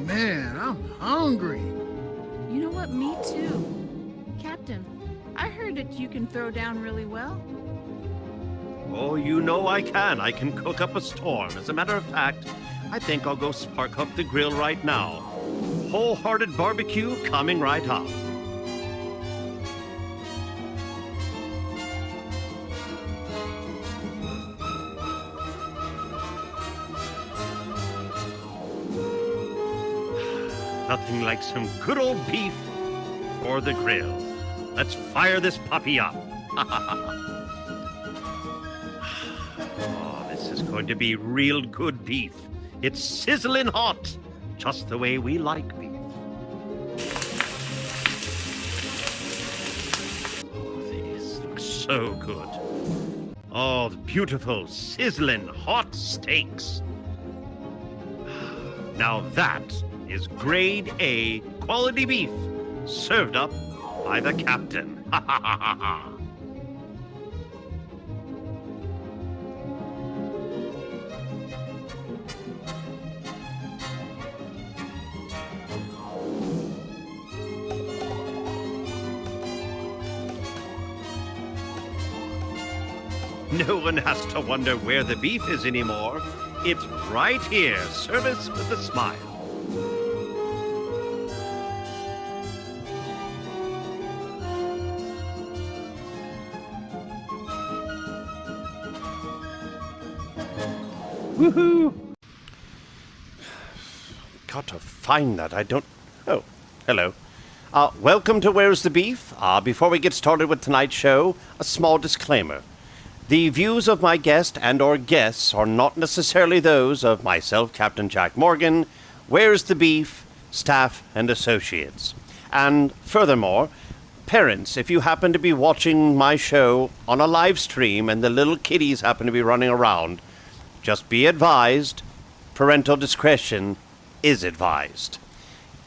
Man, I'm hungry. You know what? Me too. Captain, I heard that you can throw down really well. Oh, you know I can. I can cook up a storm. As a matter of fact, I think I'll go spark up the grill right now. Wholehearted barbecue coming right up. Nothing like some good old beef for the grill. Let's fire this puppy up. Oh, this is going to be real good beef. It's sizzling hot, just the way we like beef. Oh, these look so good. Oh, the beautiful, sizzling, hot steaks. Now that is grade A quality beef, served up by the captain. Ha ha ha ha ha. No one has to wonder where the beef is anymore. It's right here, service with a smile. Woohoo! Got to find that. I don't... Oh, hello. Welcome to Where's the Beef? Before we get started with tonight's show, a small disclaimer. The views of my guest and or guests are not necessarily those of myself, Captain Jack Morgan, Where's the Beef, staff, and associates. And furthermore, parents, if you happen to be watching my show on a live stream and the little kitties happen to be running around, just be advised, parental discretion is advised.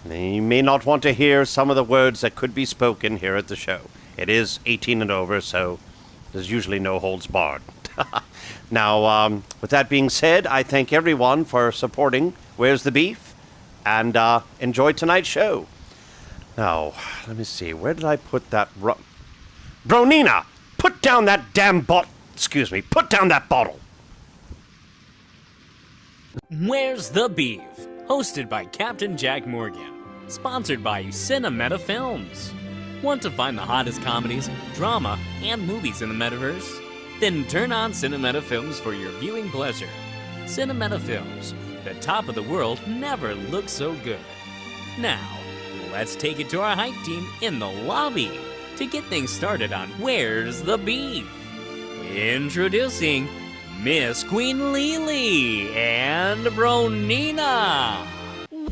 You may not want to hear some of the words that could be spoken here at the show. It is 18 and over, so there's usually no holds barred. Now, with that being said, I thank everyone for supporting Where's the Beef, and enjoy tonight's show. Now, let me see, where did I put that Bronina! Put down that damn put down that bottle! Where's the Beef? Hosted by Captain Jack Morgan. Sponsored by Cinemeta Films. Want to find the hottest comedies, drama, and movies in the metaverse? Then turn on Cinemeta Films for your viewing pleasure. Cinemeta Films. The top of the world never looks so good. Now, let's take it to our hype team in the lobby to get things started on Where's the Beef? Introducing Miss Queen Lily and Bronina.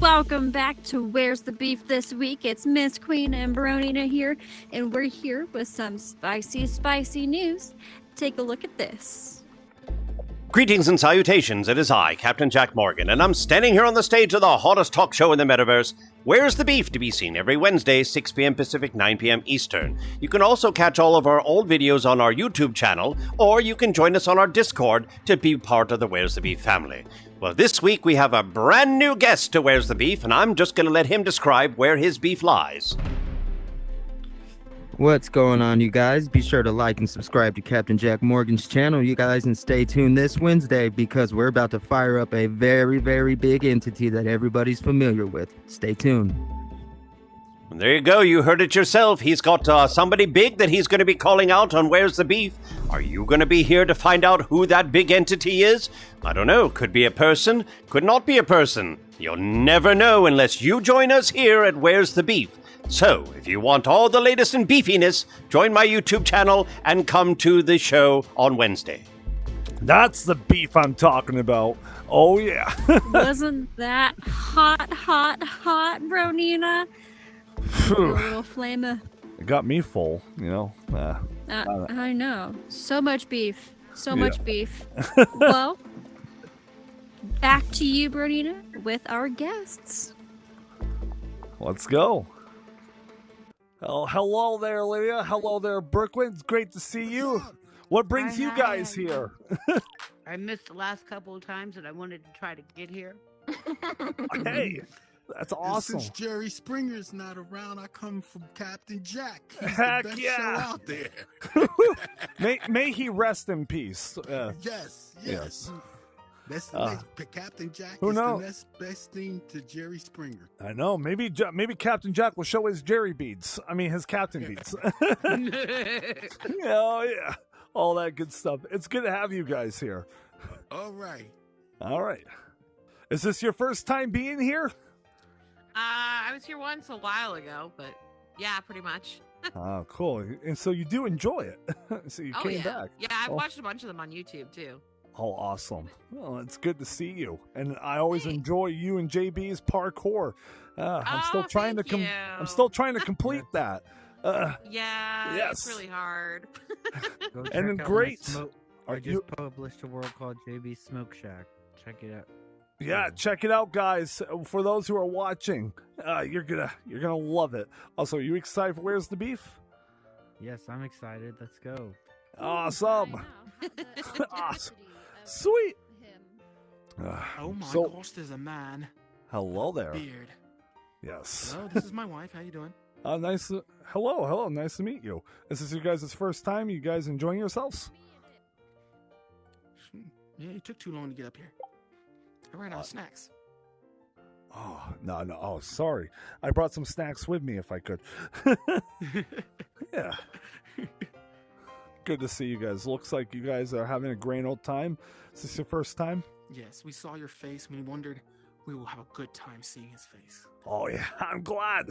Welcome back to Where's the Beef this week. It's Miss Queen and Bronina here, and we're here with some spicy news. Take a look at this. Greetings and salutations, it is I, Captain Jack Morgan, and I'm standing here on the stage of the hottest talk show in the metaverse, Where's the Beef, to be seen every Wednesday, 6 p.m. Pacific, 9 p.m. Eastern. You can also catch all of our old videos on our YouTube channel, or you can join us on our Discord to be part of the Where's the Beef family. Well, this week we have a brand new guest to Where's the Beef, and I'm just going to let him describe where his beef lies. What's going on, you guys? Be sure to like and subscribe to Captain Jack Morgan's channel, you guys, and stay tuned this Wednesday because we're about to fire up a very, very big entity that everybody's familiar with. Stay tuned. There you go, you heard it yourself. He's got somebody big that he's going to be calling out on Where's the Beef. Are you going to be here to find out who that big entity is? I don't know, could be a person, could not be a person. You'll never know unless you join us here at Where's the Beef. So, if you want all the latest in beefiness, join my YouTube channel and come to the show on Wednesday. That's the beef I'm talking about. Oh, yeah. Wasn't that hot, Bronina? A little flame of... It got me full, you know. I know. So much beef. So much beef. Well, back to you, Bronina, with our guests. Let's go. Oh, hello there, Lydia. Hello there, Brooklyn. It's great to see you. What brings Hi, you hi, guys how you here? I missed the last couple of times and I wanted to try to get here. Hey, that's And awesome. since Jerry Springer's not around, I come from Captain Jack. He's Heck the best yeah. show out there. May he rest in peace. Yes. Yes. That's the next, Captain Jack who is knows? the next best thing to Jerry Springer. I know. Maybe Captain Jack will show his Jerry beads. I mean, his captain beads. Oh yeah, all that good stuff. It's good to have you guys here. All right. All right. Is this your first time being here? I was here once a while ago, but yeah, pretty much. Oh, cool. And so you do enjoy it. So you Oh came yeah, back. yeah. I've Oh. watched a bunch of them on YouTube too. Oh, awesome. Well, it's good to see you. And I always Thanks. enjoy you and JB's parkour. I'm still Oh, trying to thank you. I'm still trying to complete that. Yeah, Yes. it's really hard. Go check And out my great. smoke- Are I just you published a world called JB Smoke Shack. Check it out. Yeah, check it out, guys. For those who are watching, you're gonna love it. Also, you excited for Where's the Beef? Yes, I'm excited. Let's go. Awesome. Awesome. Sweet. Oh my So- gosh, there's a man. Hello there. Beard. Yes. Hello, this is my wife. How you doing? Nice. Hello. Nice to meet you. Is this your guys' first time? You guys enjoying yourselves? Yeah, it took too long to get up here. I ran out of snacks. Oh, no. Oh, sorry. I brought some snacks with me if I could. Yeah. Good to see you guys. Looks like you guys are having a grand old time. Is this your first time? Yes, we saw your face and we wondered we will have a good time seeing his face. Oh, yeah. I'm glad.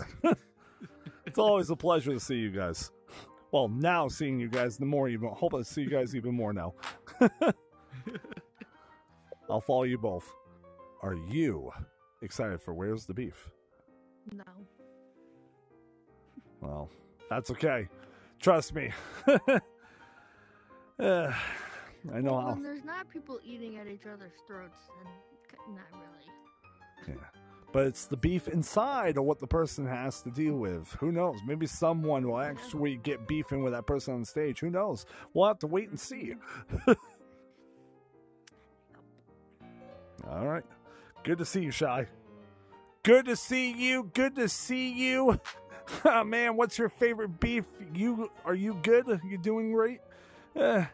It's always a pleasure to see you guys. Well, now seeing you guys, the more even. Hope I see you guys even more now. I'll follow you both. Are you excited for Where's the Beef? No. Well, that's okay. Trust me. I know how. When there's not people eating at each other's throats, then not really. Yeah. But it's the beef inside or what the person has to deal with. Who knows? Maybe someone will actually get beefing with that person on stage. Who knows? We'll have to wait and see. All right. Good to see you, Shy. Good to see you. Good to see you. Oh, man, what's your favorite beef? Are you good? Are you doing great? Is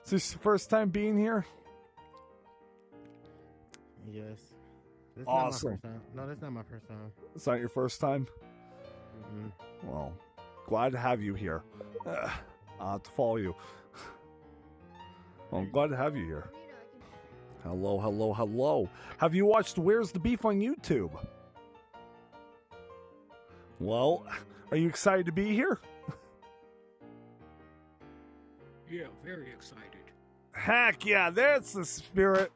this your first time being here? Yes. This Awesome. Not my first time. No, that's not my first time. It's not your first time? Mm-mm. Well, glad to have you here. I'll have to follow you. Well, I'm glad to have you here. Hello. Have you watched Where's the Beef on YouTube? Well, are you excited to be here? Yeah, very excited. Heck yeah, that's the spirit.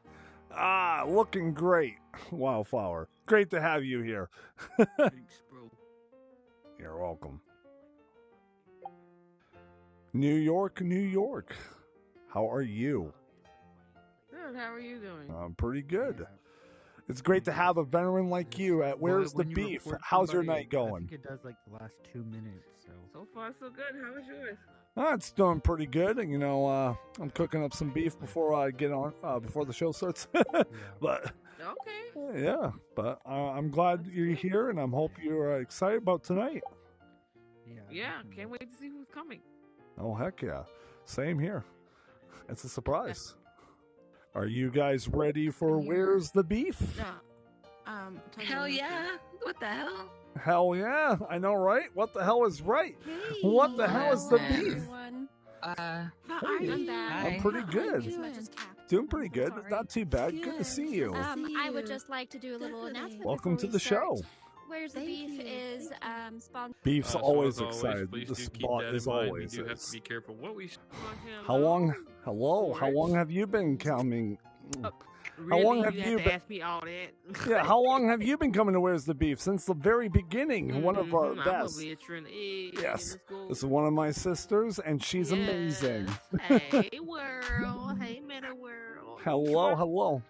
Looking great. Wildflower. Great to have you here. Thanks, bro. You're welcome. New York. How are you? Good. How are you doing? I'm pretty good. It's great to have a veteran like you at Where's the When you Beef? report How's your somebody, night going? I think it does like the last 2 minutes. So far, so good. How was yours? It's doing pretty good. And, I'm cooking up some beef before I get on, before the show starts. But, Okay. yeah. But I'm glad you're here, and I hope you're excited about tonight. Yeah, can't wait to see who's coming. Oh, heck yeah. Same here. It's a surprise. Are you guys ready for Where's the Beef? Hell yeah! What the hell? Hell yeah. I know, right? What the hell is right? What the hell is the beef? How are you? I'm I'm pretty good. Doing pretty good. Sorry. Not too bad. Good to see you. I would just like to do a little announcement. Welcome before to we the start. show. Where's the Beef is sponsored. Beef's So always as excited. please The do keep spot that is in mind. always. We do have is. to be careful what we. How long? Hello. How long have you been coming? Really? long have you you have to been- ask me all that? Yeah. How long have you been coming to Where's the Beef? Since the very beginning. One of our Mhm, best. I'm a veteran. Hey, Yes. let's go. This is one of my sisters, and she's amazing. Hey, world. Hey, meta world. Hello.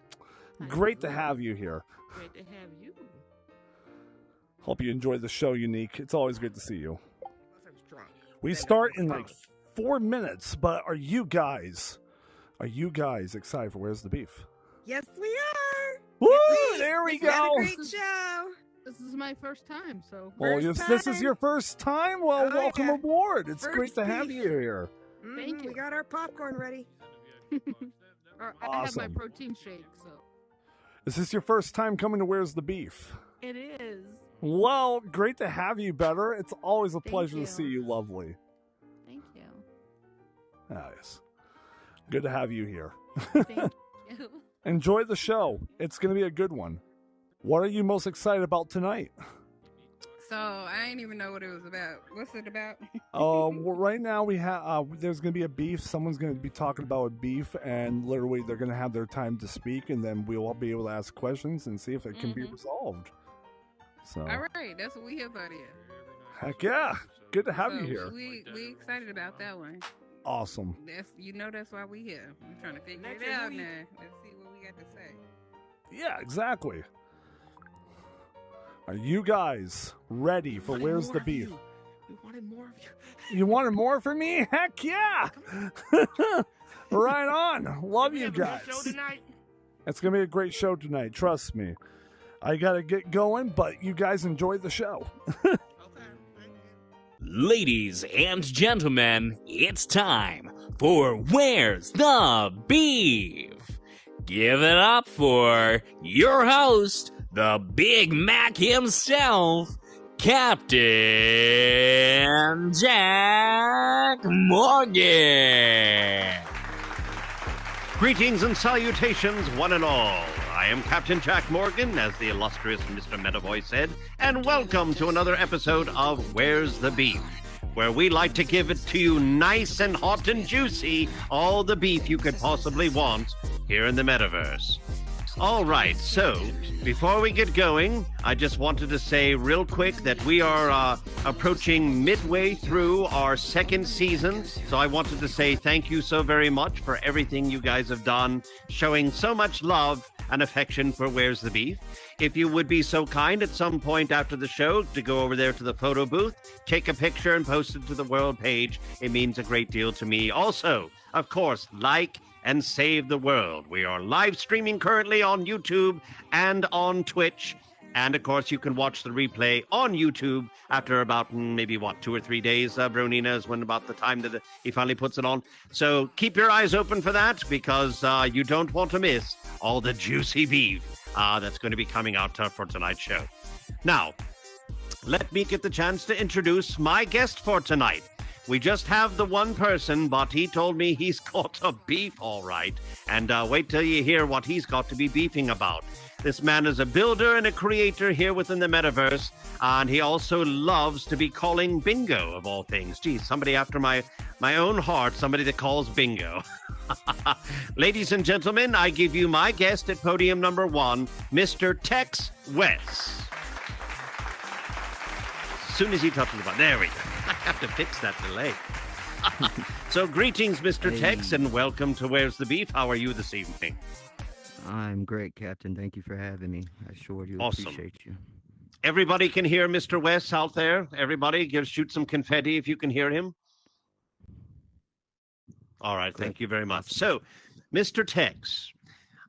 Great to have you here. Great to have you. Hope you enjoyed the show, Unique. It's always good to see you. I'm drunk. We start in like 4 minutes. But are you guys excited for Where's the Beef? Yes, we are. Woo! There we We had go. a great show. This is my first time, so. Well, First if this is time. your first time, well, Oh, welcome yeah. aboard. It's First great to have beef. you here. Thank you. We got our popcorn ready. I have my Awesome. protein shake, so. Is this your first time coming to Where's the Beef? It is. Well, great to have you, Better. It's always a pleasure you. to see you, lovely. Thank you. Nice. Good to have you here. Thank you. Enjoy the show. It's going to be a good one. What are you most excited about tonight? So I didn't even know what it was about. What's it about? Well, right now we have there's going to be a beef. Someone's going to be talking about a beef, and literally they're going to have their time to speak, and then we'll all be able to ask questions and see if it can be resolved. So, All right, that's what we here for. Here. heck yeah, good to have So you here. We excited about that one. Awesome. That's why we here. We're trying to figure it out now. Let's see what we got to say. Yeah, exactly. Are you guys ready for Where's the Beef? We wanted more of you. You wanted more from me? Heck yeah! Right on. Love you guys. It's going to be a great show tonight. Trust me. I got to get going, but you guys enjoy the show. Ladies and gentlemen, it's time for Where's the Beef? Give it up for your host, the Big Mac himself, Captain Jack Morgan. Greetings and salutations, one and all. I am Captain Jack Morgan, as the illustrious Mr. Metaboy said, and welcome to another episode of Where's the Beef, where we like to give it to you nice and hot and juicy, all the beef you could possibly want here in the metaverse. All right, so before we get going, I just wanted to say real quick that we are approaching midway through our second season. So I wanted to say thank you so very much for everything you guys have done, showing so much love and affection for Where's the Beef. If you would be so kind at some point after the show to go over there to the photo booth, take a picture and post it to the world page. It means a great deal to me. Also, of course, like and save the world. We are live streaming currently on YouTube and on Twitch. And of course, you can watch the replay on YouTube after about maybe 2 or 3 days. Bronina is when about the time that he finally puts it on. So keep your eyes open for that, because you don't want to miss all the juicy beef that's going to be coming out for tonight's show. Now, let me get the chance to introduce my guest for tonight. We just have the one person, but he told me he's got a beef, all right. And wait till you hear what he's got to be beefing about. This man is a builder and a creator here within the metaverse, and he also loves to be calling bingo, of all things. Geez, somebody after my own heart, somebody that calls bingo. Ladies and gentlemen, I give you my guest at podium number 1, Mr. Tex West. As soon as he touches the button, there we go. I have to fix that delay. So greetings, Mr. Tex, and welcome to Where's the Beef. How are you this evening? I'm great, Captain. Thank you for having me. I sure do appreciate you. Everybody can hear Mr. West out there. Everybody, shoot some confetti if you can hear him. All right, thank you very much. So, Mr. Tex,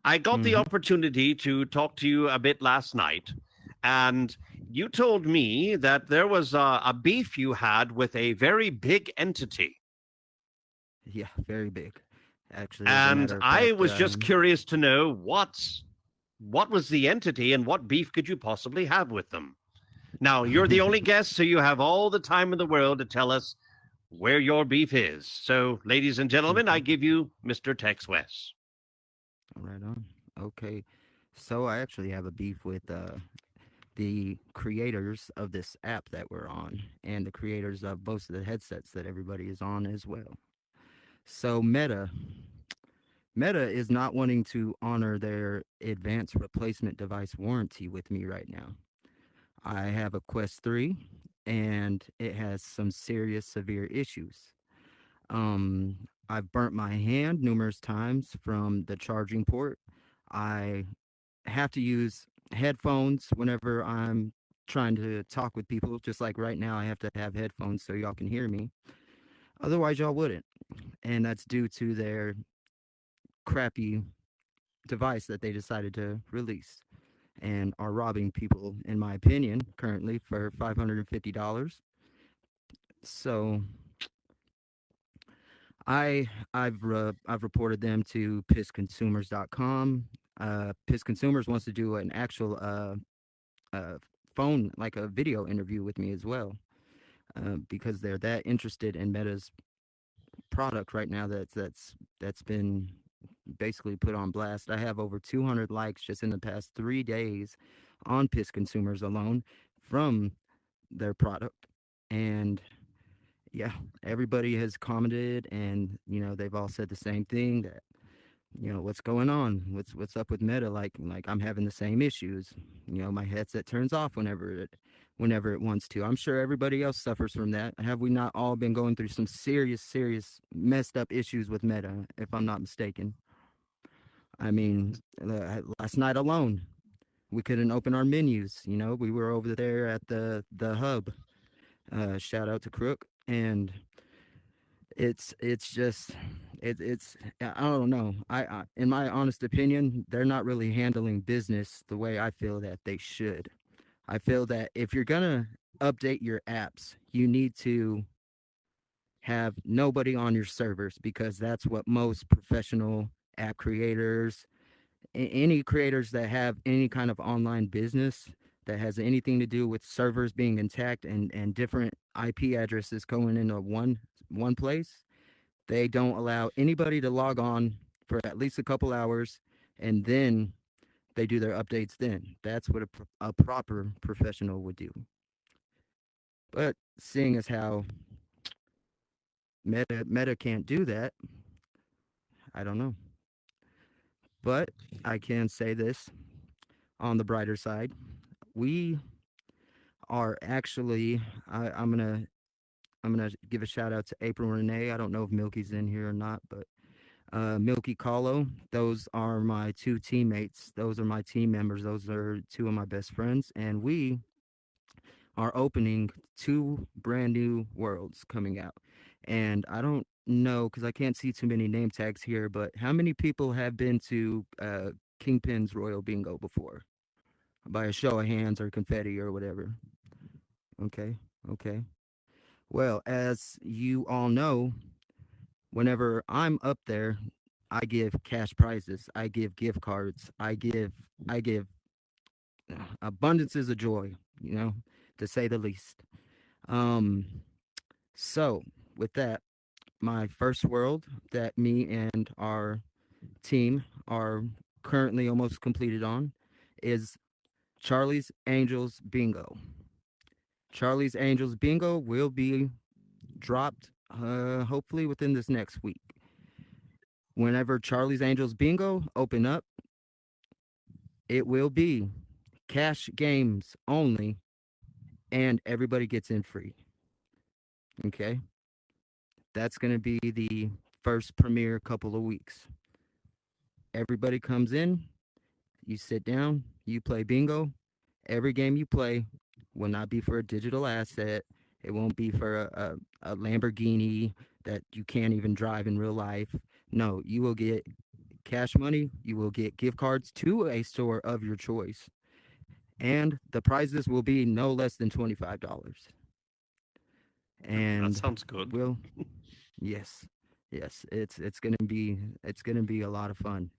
I got the opportunity to talk to you a bit last night, and you told me that there was a beef you had with a very big entity. Yeah, very big. Actually, And I was just curious to know what was the entity and what beef could you possibly have with them? Now, you're the only guest, so you have all the time in the world to tell us where your beef is. So, ladies and gentlemen, I give you Mr. Tex West. Right on. Okay. So I actually have a beef with the creators of this app that we're on, and the creators of most of the headsets that everybody is on as well. So Meta is not wanting to honor their advanced replacement device warranty with me right now. I have a Quest 3, and it has some serious, severe issues. I've burnt my hand numerous times from the charging port. I have to use headphones whenever I'm trying to talk with people, just like right now I have to have headphones so y'all can hear me. Otherwise, y'all wouldn't. And that's due to their crappy device that they decided to release and are robbing people, in my opinion, currently for $550. So I've reported them to pissconsumers.com. Piss Consumers wants to do an actual uh, phone, like a video interview with me as well, because they're that interested in Meta's product right now. That's been basically put on blast. I have over 200 likes just in the past 3 days on Piss Consumers alone from their product, and yeah, everybody has commented, and they've all said the same thing, that what's going on, what's up with Meta, like I'm having the same issues. My headset turns off whenever it wants to. I'm sure everybody else suffers from that. Have we not all been going through some serious messed up issues with Meta, if I'm not mistaken? I mean, last night alone, we couldn't open our menus. We were over there at the hub. Shout out to Crook, and it's just it's I don't know. I in my honest opinion, they're not really handling business the way I feel that they should. I feel that if you're gonna update your apps, you need to have nobody on your servers, because that's what most professional app creators, any creators that have any kind of online business that has anything to do with servers being intact and different IP addresses going into one place, they don't allow anybody to log on for at least a couple hours, and then they do their updates then. That's what a proper professional would do. But seeing as how Meta can't do that, I don't know. But I can say this on the brighter side. We are actually, I'm gonna give a shout out to April Renee. I don't know if Milky's in here or not, but Milky Kahlo, those are my two teammates. Those are my team members. Those are two of my best friends, and we are opening two brand new worlds coming out. And I don't know, because I can't see too many name tags here, but how many people have been to Kingpin's Royal Bingo before? By a show of hands or confetti or whatever. Okay, okay. Well, as you all know, whenever I'm up there, I give cash prizes. I give gift cards. I give abundances of joy, to say the least. Um, so with that, my first world that me and our team are currently almost completed on is Charlie's Angels Bingo. Charlie's Angels Bingo will be dropped hopefully within this next week. Whenever Charlie's Angels Bingo open up, it will be cash games only, and everybody gets in free. Okay? That's going to be the first premiere couple of weeks. Everybody comes in, you sit down, you play bingo. Every game you play will not be for a digital asset. It won't be for a Lamborghini that you can't even drive in real life. No, you will get cash money. You will get gift cards to a store of your choice. And the prizes will be no less than $25. And that sounds good. Yes, it's gonna be a lot of fun,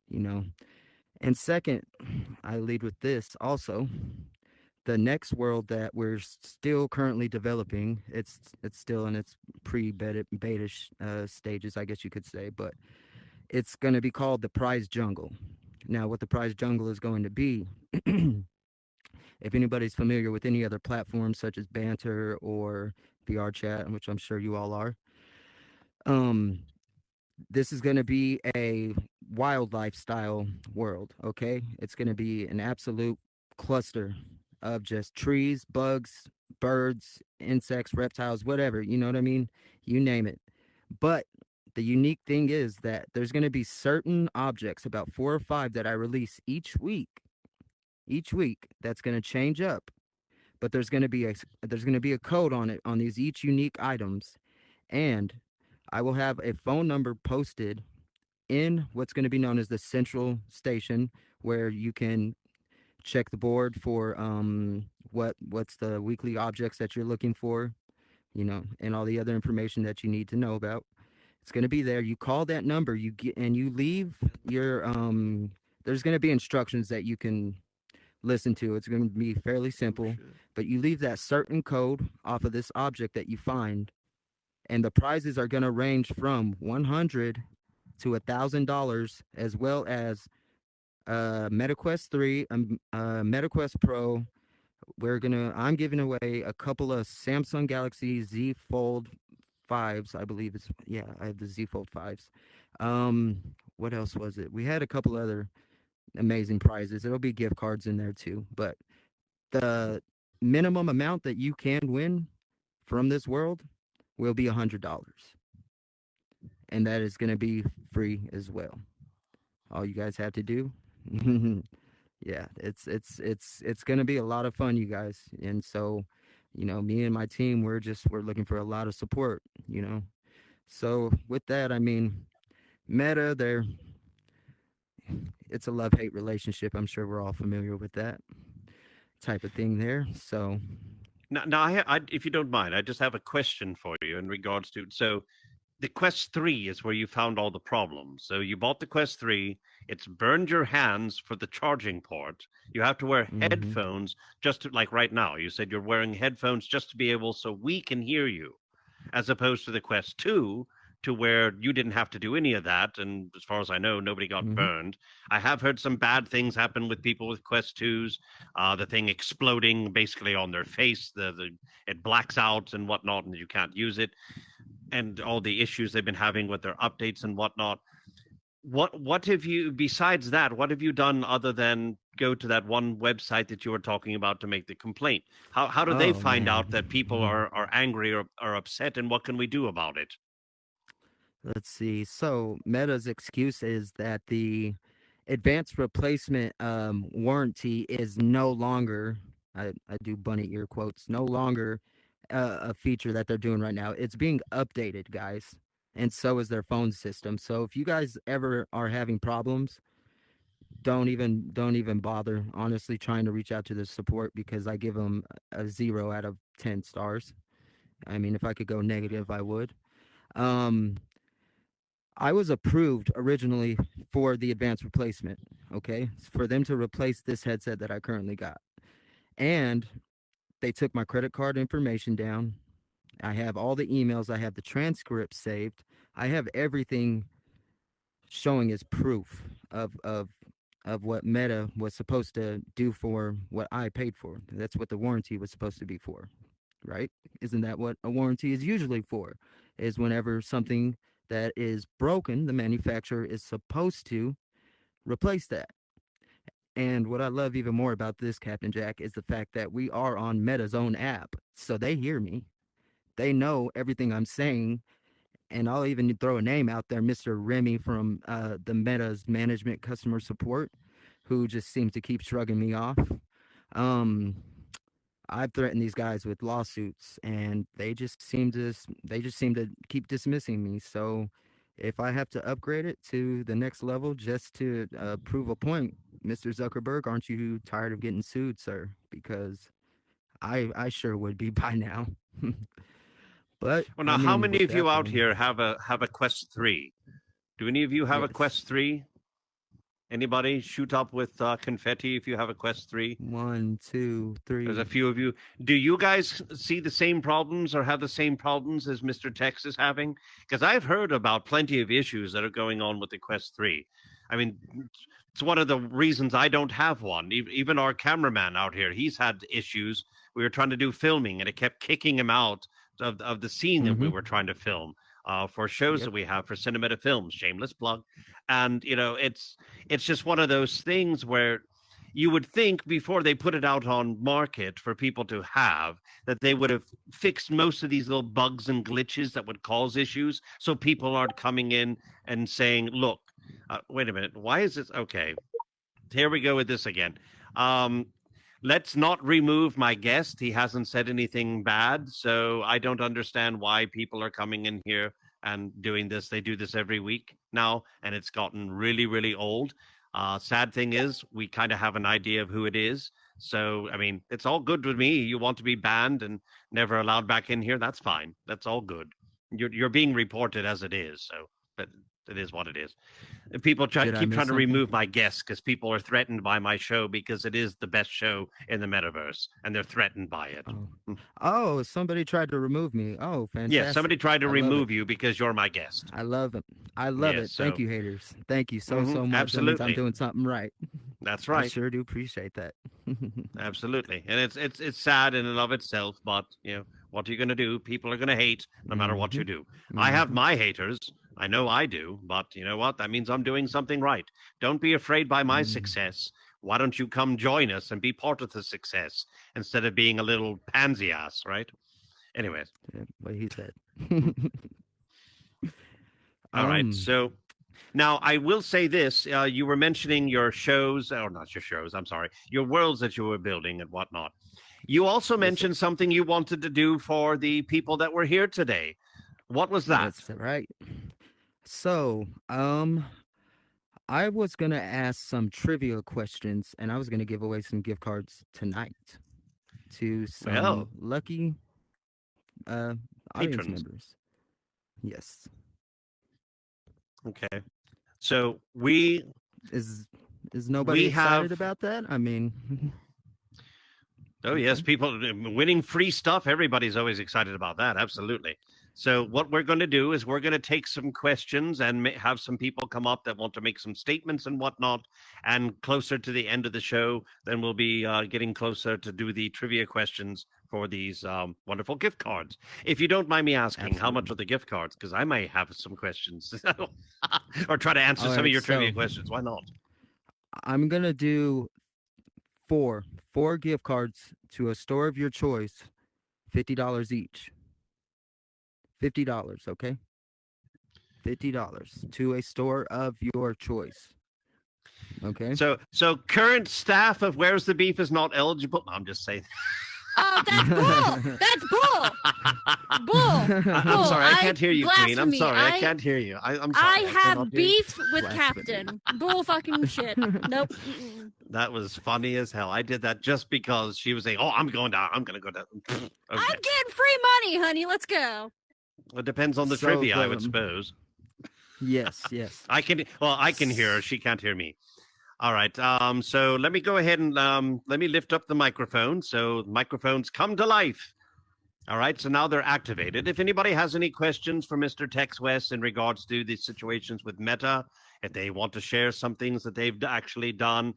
And second, I lead with this also. The next world that we're still currently developing, it's still in its pre-beta stages, I guess you could say, but it's going to be called the Prize Jungle. Now, what the Prize Jungle is going to be, if anybody's familiar with any other platforms such as Banter or VR Chat, which I'm sure you all are, this is going to be a wildlife style world, okay? It's going to be an absolute cluster of just trees, bugs, birds, insects, reptiles, whatever, you know what I mean? You name it. But the unique thing is that there's going to be certain objects, about 4 or 5 that I release each week, that's going to change up. But there's going to be a code on it, on these each unique items, And I will have a phone number posted in what's going to be known as the central station, where you can check the board for what's the weekly objects that you're looking for, and all the other information that you need to know about. It's going to be there. You call that number, you get and you leave your there's going to be instructions that you can listen to. It's going to be fairly simple, but you leave that certain code off of this object that you find, and the prizes are going to range from $100 to $1,000, as well as MetaQuest 3, MetaQuest Pro. I'm giving away a couple of Samsung Galaxy Z Fold 5s, I believe I have the Z Fold 5s. What else was it? We had a couple other amazing prizes. There'll be gift cards in there too, but the minimum amount that you can win from this world will be $100, and that is going to be free as well. All you guys have to do, yeah, it's going to be a lot of fun, you guys. And so, me and my team, we're looking for a lot of support. So with that, I mean, Meta, it's a love-hate relationship. I'm sure we're all familiar with that type of thing there. So now I, if you don't mind, I just have a question for you in regards to, so the Quest 3 is where you found all the problems. So you bought the Quest 3, it's burned your hands for the charging port. You have to wear headphones just to, like right now, you said you're wearing headphones just to be able, so we can hear you, as opposed to the Quest 2, to where you didn't have to do any of that. And as far as I know, nobody got burned. I have heard some bad things happen with people with Quest 2s, the thing exploding basically on their face, it blacks out and whatnot, and you can't use it, and all the issues they've been having with their updates and whatnot. What have you, besides that, what have you done other than go to that one website that you were talking about to make the complaint? How do they find out that people are angry or are upset, and what can we do about it? Let's see. So Meta's excuse is that the advanced replacement warranty is no longer, I do bunny ear quotes, no longer a feature that they're doing right now. It's being updated, guys. And so is their phone system. So if you guys ever are having problems, don't even bother, honestly, trying to reach out to the support, because I give them a 0 out of 10 stars. I mean, if I could go negative, I would. I was approved originally for the advanced replacement, okay? For them to replace this headset that I currently got. And they took my credit card information down. I have all the emails. I have the transcripts saved. I have everything showing as proof of what Meta was supposed to do for what I paid for. That's what the warranty was supposed to be for, right? Isn't that what a warranty is usually for? Is whenever something that is broken, the manufacturer is supposed to replace that. And what I love even more about this, Captain Jack, is the fact that we are on Meta's own app. So they hear me. They know everything I'm saying. And I'll even throw a name out there, Mr. Remy from the Meta's management customer support, who just seems to keep shrugging me off. I've threatened these guys with lawsuits, and they just seem to keep dismissing me. So if I have to upgrade it to the next level just to prove a point, Mr. Zuckerberg, aren't you tired of getting sued, sir? Because I sure would be by now. But well, now, how many of you out here have a Quest 3? Do any of you have a Quest 3? Anybody shoot up with confetti if you have a Quest 3? 1, 2, 3. There's a few of you. Do you guys see the same problems or have the same problems as Mr. Tex is having? Because I've heard about plenty of issues that are going on with the Quest 3. I mean, it's one of the reasons I don't have one. Even our cameraman out here, he's had issues. We were trying to do filming, and it kept kicking him out of the scene that we were trying to film. For shows that we have for Cinemeta Films, shameless plug. And, it's just one of those things where you would think before they put it out on market for people to have, that they would have fixed most of these little bugs and glitches that would cause issues. So people aren't coming in and saying, look, wait a minute, why is this? Okay, here we go with this again. let's not remove my guest. He hasn't said anything bad, so I don't understand why people are coming in here and doing this. They do this every week now, and it's gotten really, really old. Sad thing is, we kind of have an idea of who it is. So, I mean, it's all good with me. You want to be banned and never allowed back in here? That's fine. That's all good. You're being reported as it is, so but it is what it is. People keep trying to remove my guests because people are threatened by my show because it is the best show in the metaverse, and they're threatened by it. Oh, somebody tried to remove me. Oh, fantastic. Yeah, somebody tried to remove you because you're my guest. I love it. I love it. Thank you, haters. Thank you so much. Absolutely. That means I'm doing something right. That's right. I sure do appreciate that. Absolutely. And it's sad in and of itself, but what are you going to do? People are going to hate no matter what you do. I have my haters. I know I do, but you know what? That means I'm doing something right. Don't be afraid by my success. Why don't you come join us and be part of the success instead of being a little pansy ass, right? Anyways. Yeah, what he said. All right. So now I will say this. You were mentioning your shows, or not your shows, I'm sorry, your worlds that you were building and whatnot. You also mentioned something you wanted to do for the people that were here today. What was that? That's right. So, I was going to ask some trivia questions, and I was going to give away some gift cards tonight to some lucky audience patrons. members. Yes. Okay. So we... Is nobody excited about that? I mean... Oh, yes. People winning free stuff. Everybody's always excited about that. Absolutely. So what we're going to do is we're going to take some questions and have some people come up that want to make some statements and whatnot. And closer to the end of the show, then we'll be getting closer to do the trivia questions for these wonderful gift cards. If you don't mind me asking, how much are the gift cards? Because I may have some questions or try to answer some of your trivia questions. Why not? I'm going to do four gift cards to a store of your choice, $50 each. $50, okay? $50 to a store of your choice. Okay. So current staff of Where's the Beef is not eligible. No, I'm just saying. Oh, that's bull. That's bull. Bull. I'm sorry, I can't hear you, Queen. I'm sorry, I can't hear you. I'm sorry. I have beef with Captain. Bull fucking shit. Nope. That was funny as hell. I did that just because she was saying, "Oh, I'm going down. I'm going to go down." Okay. I'm getting free money, honey. Let's go. It depends on the trivia, I would suppose. Yes. I can hear her. She can't hear me. All right. So let me go ahead and let me lift up the microphone. So microphones come to life. All right. So now they're activated. If anybody has any questions for Mr. Tex West in regards to the situations with Meta, if they want to share some things that they've actually done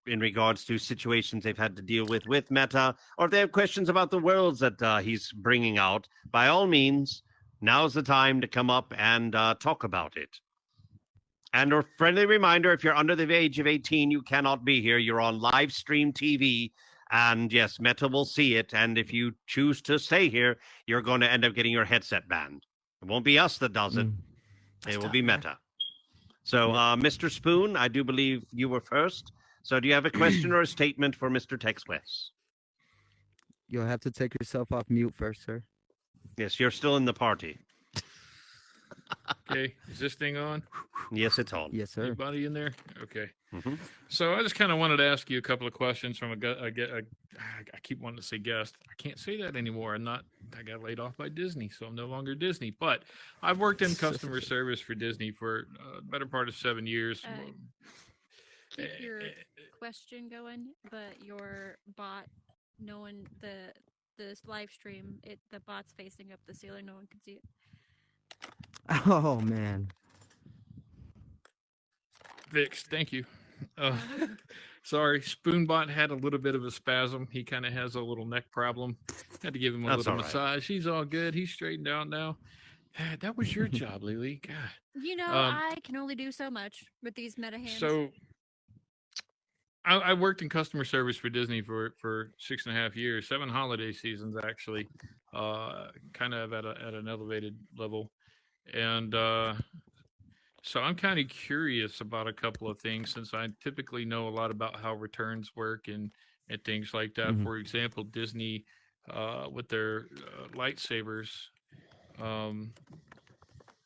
in regards to situations they've had to deal with Meta, or if they have questions about the worlds that he's bringing out, by all means, now's the time to come up and talk about it. And a friendly reminder, if you're under the age of 18, you cannot be here. You're on live stream TV. And yes, Meta will see it. And if you choose to stay here, you're going to end up getting your headset banned. It won't be us that does it. It will be Meta. So, Mr. Spoon, I do believe you were first. So do you have a question or a statement for Mr. Tex West? You'll have to take yourself off mute first, sir. Yes, you're still in the party. Okay, is this thing on? Yes, it's on. Yes, sir. Anybody in there? Okay. Mm-hmm. So I just kind of wanted to ask you a couple of questions from I keep wanting to say guest. I can't say that anymore. I got laid off by Disney, so I'm no longer Disney. But I've worked in customer service for Disney for the better part of 7 years. Keep your question going, but your bot, knowing this live stream, the bot's facing up the ceiling. No one can see it. Oh, man. Fixed. Thank you. Sorry, Spoonbot had a little bit of a spasm. He kind of has a little neck problem. Had to give him a little massage. He's all good. He's straightened out now. That was your job, Lily. God. You know, I can only do so much with these meta hands. So I worked in customer service for Disney for 6.5 years, 7 holiday seasons, actually, kind of at an elevated level. And so I'm kind of curious about a couple of things, since I typically know a lot about how returns work and and things like that. For example, Disney, with their lightsabers,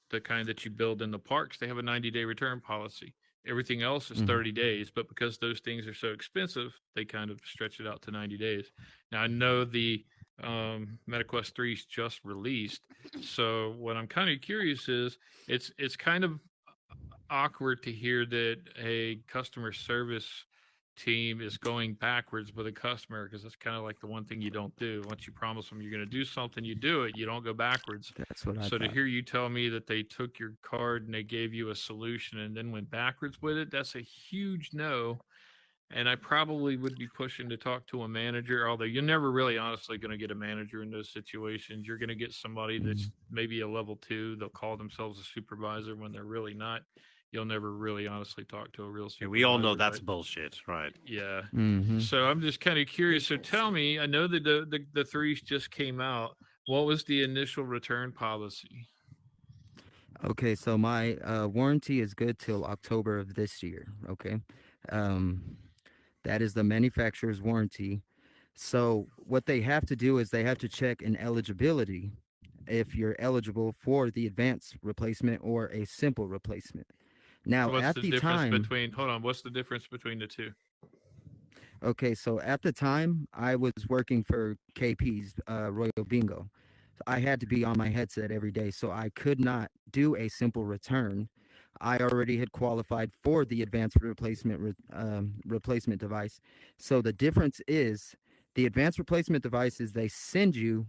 the kind that you build in the parks, they have a 90-day return policy. Everything else is 30 days, but because those things are so expensive, they kind of stretch it out to 90 days. Now, I know the MetaQuest 3 is just released, so what I'm kind of curious is, it's kind of awkward to hear that a customer service team is going backwards with a customer, because that's kind of like the one thing you don't do. Once you promise them you're going to do something, you do it. You don't go backwards. That's what I So to thought. hear you tell me that they took your card and they gave you a solution and then went backwards with it, that's a huge no. And I probably would be pushing to talk to a manager, although you're never really honestly going to get a manager in those situations. You're going to get somebody that's maybe a level 2. They'll call themselves a supervisor when they're really not. You'll never really honestly talk to a real supervisor. We all know that's right? bullshit, right? Yeah. Mhm. So I'm just kind of curious. So tell me, I know that the 3s just came out. What was the initial return policy? Okay, so my warranty is good till October of this year. Okay, that is the manufacturer's warranty. So what they have to do is they have to check an eligibility if you're eligible for the advanced replacement or a simple replacement. Now, What's at the the difference time, between? Hold on. What's the difference between the two? okay, so at the time I was working for KP's Royal Bingo. I had to be on my headset every day, so I could not do a simple return. I already had qualified for the advanced replacement device. So the difference is the advanced replacement devices they send you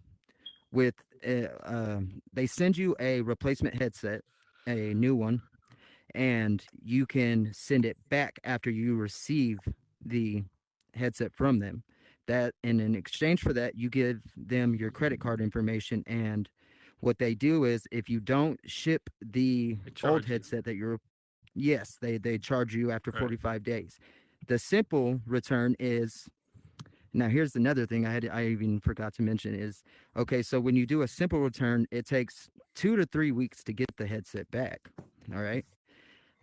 with they send you a replacement headset, a new one, and you can send it back after you receive the headset from them. That, and in exchange for that, you give them your credit card information, and what they do is if you don't ship the old headset that you're, yes, they charge you after 45 days. The simple return is, now here's another thing I even forgot to mention is, okay, so when you do a simple return, it takes 2 to 3 weeks to get the headset back. All right.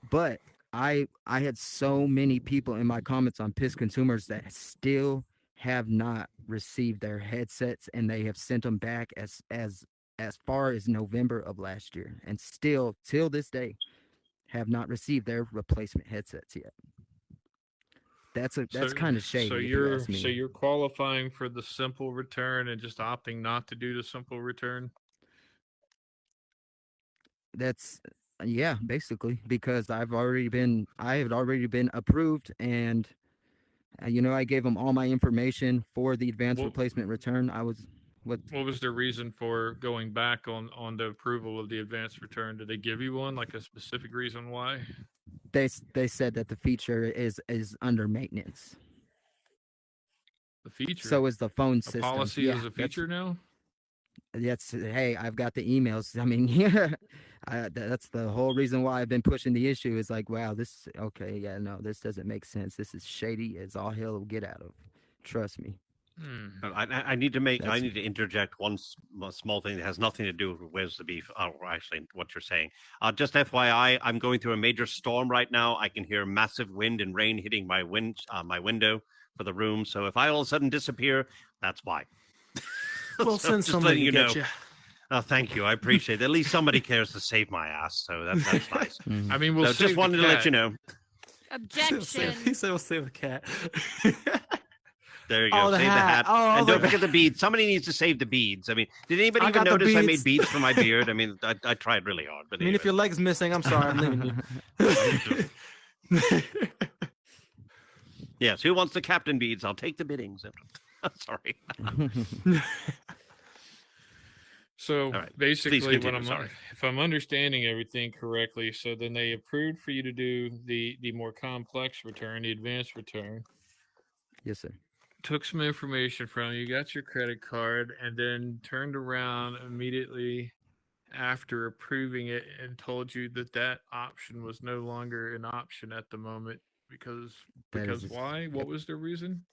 But I had so many people in my comments on Piss Consumers that still have not received their headsets, and they have sent them back as far as November of last year, and still till this day have not received their replacement headsets yet. That's kind of shady. So if you you're ask me. so you're qualifying for the simple return and just opting not to do the simple return. That's yeah, basically, because I had already been approved, and I gave them all my information for the advanced replacement return. What was the reason for going back on the approval of the advanced return? Did they give you one, like a specific reason why? they said that the feature is under maintenance. The feature. So is the phone A system. policy Yeah, is a feature now. Hey, I've got the emails. I mean, yeah, that's the whole reason why I've been pushing the issue. Is like, wow, this doesn't make sense. This is shady as all hell will get out of. Trust me. I need to interject one small thing that has nothing to do with Where's the Beef, or actually what you're saying. Just FYI, I'm going through a major storm right now. I can hear massive wind and rain hitting my window for the room. So if I all of a sudden disappear, that's why. We'll So send just somebody letting to you get know. you. Oh, thank you. I appreciate it. At least somebody cares to save my ass. So that's nice. I mean, we'll so save just the wanted to let cat. you know. Objection. He said we'll save a cat. There you go. Oh, the save hat. the hat. Oh, and don't the- forget the beads. Somebody needs to save the beads. I mean, did anybody I even got the notice I made beads. beads for my beard? I mean, I tried really hard. But I mean, if your leg's missing, I'm sorry, I'm leaving you. Yes, who wants the captain beads? I'll take the biddings. Sorry. So All right. basically, Please what continue, I'm sorry. if I'm understanding everything correctly, so then they approved for you to do the more complex return, the advanced return. Yes, sir. Took some information from you, got your credit card, and then turned around immediately after approving it and told you that option was no longer an option at the moment because That is- why? What was the reason?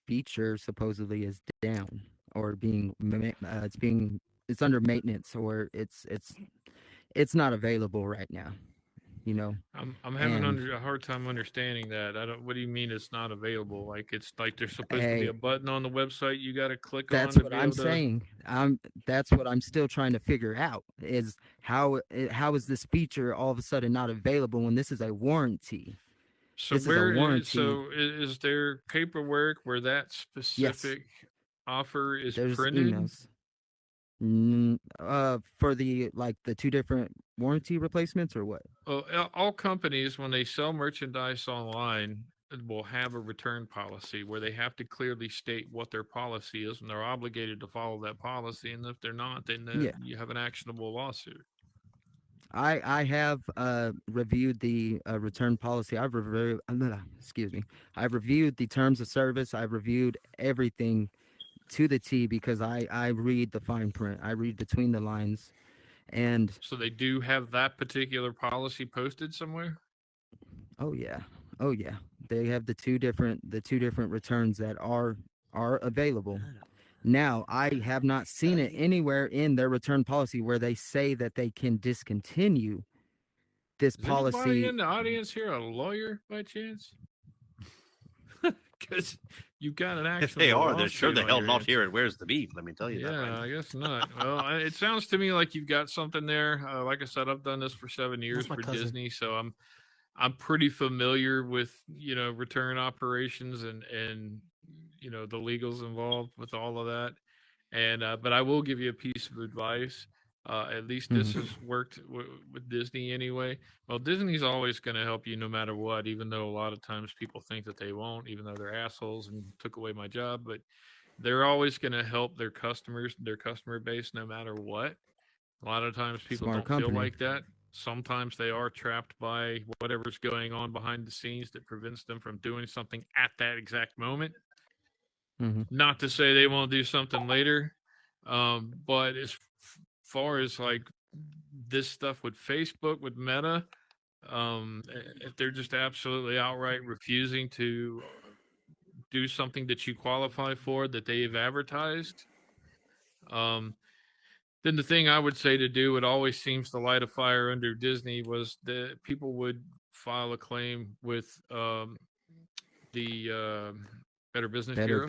Feature supposedly is down or it's under maintenance, or it's not available right now. you know. I'm having And a hard time understanding that. I don't. What do you mean it's not available? Like it's like there's supposed to be hey, a button on the website you got to click on that's to what be I'm able to. saying. That's what I'm still trying to figure out is how is this feature all of a sudden not available when this is a warranty? So This is a warranty. So is there paperwork where that Yes, specific offer is there's printed? emails. For the two different warranty replacements or what? Well, all companies when they sell merchandise online will have a return policy where they have to clearly state what their policy is, and they're obligated to follow that policy. And if they're not, then Yeah. you have an actionable lawsuit. I have reviewed the return policy. I've reviewed excuse me. I've reviewed the terms of service. I've reviewed everything to the T because I read the fine print. I read between the lines, and So they do have that particular policy posted somewhere. oh yeah, they have the two different returns that are available. Now, I have not seen it anywhere in their return policy where they say that they can discontinue this Is anybody policy. in the audience here a lawyer by chance? Because you got an If actionable they are, they're sure lawsuit the on hell your not hands. here at Where's the Beef. Let me tell you that. Yeah, Right I guess not. Well, it sounds to me like you've got something there. Like I said, I've done this for 7 years my for cousin. Disney, so I'm pretty familiar with return operations and the legals involved with all of that. And but I will give you a piece of advice. At least this has worked with Disney anyway. Well, Disney's always going to help you no matter what, even though a lot of times people think that they won't, even though they're assholes and took away my job. But they're always going to help their customers, their customer base, no matter what. A lot of times people Smart don't feel company. like that. Sometimes they are trapped by whatever's going on behind the scenes that prevents them from doing something at that exact moment. Not to say they won't do something later, but as far as like this stuff with Facebook, with Meta, if they're just absolutely outright refusing to do something that you qualify for that they've advertised, then the thing I would say to do, it always seems to light a fire under Disney, was that people would file a claim with the Better Business Bureau.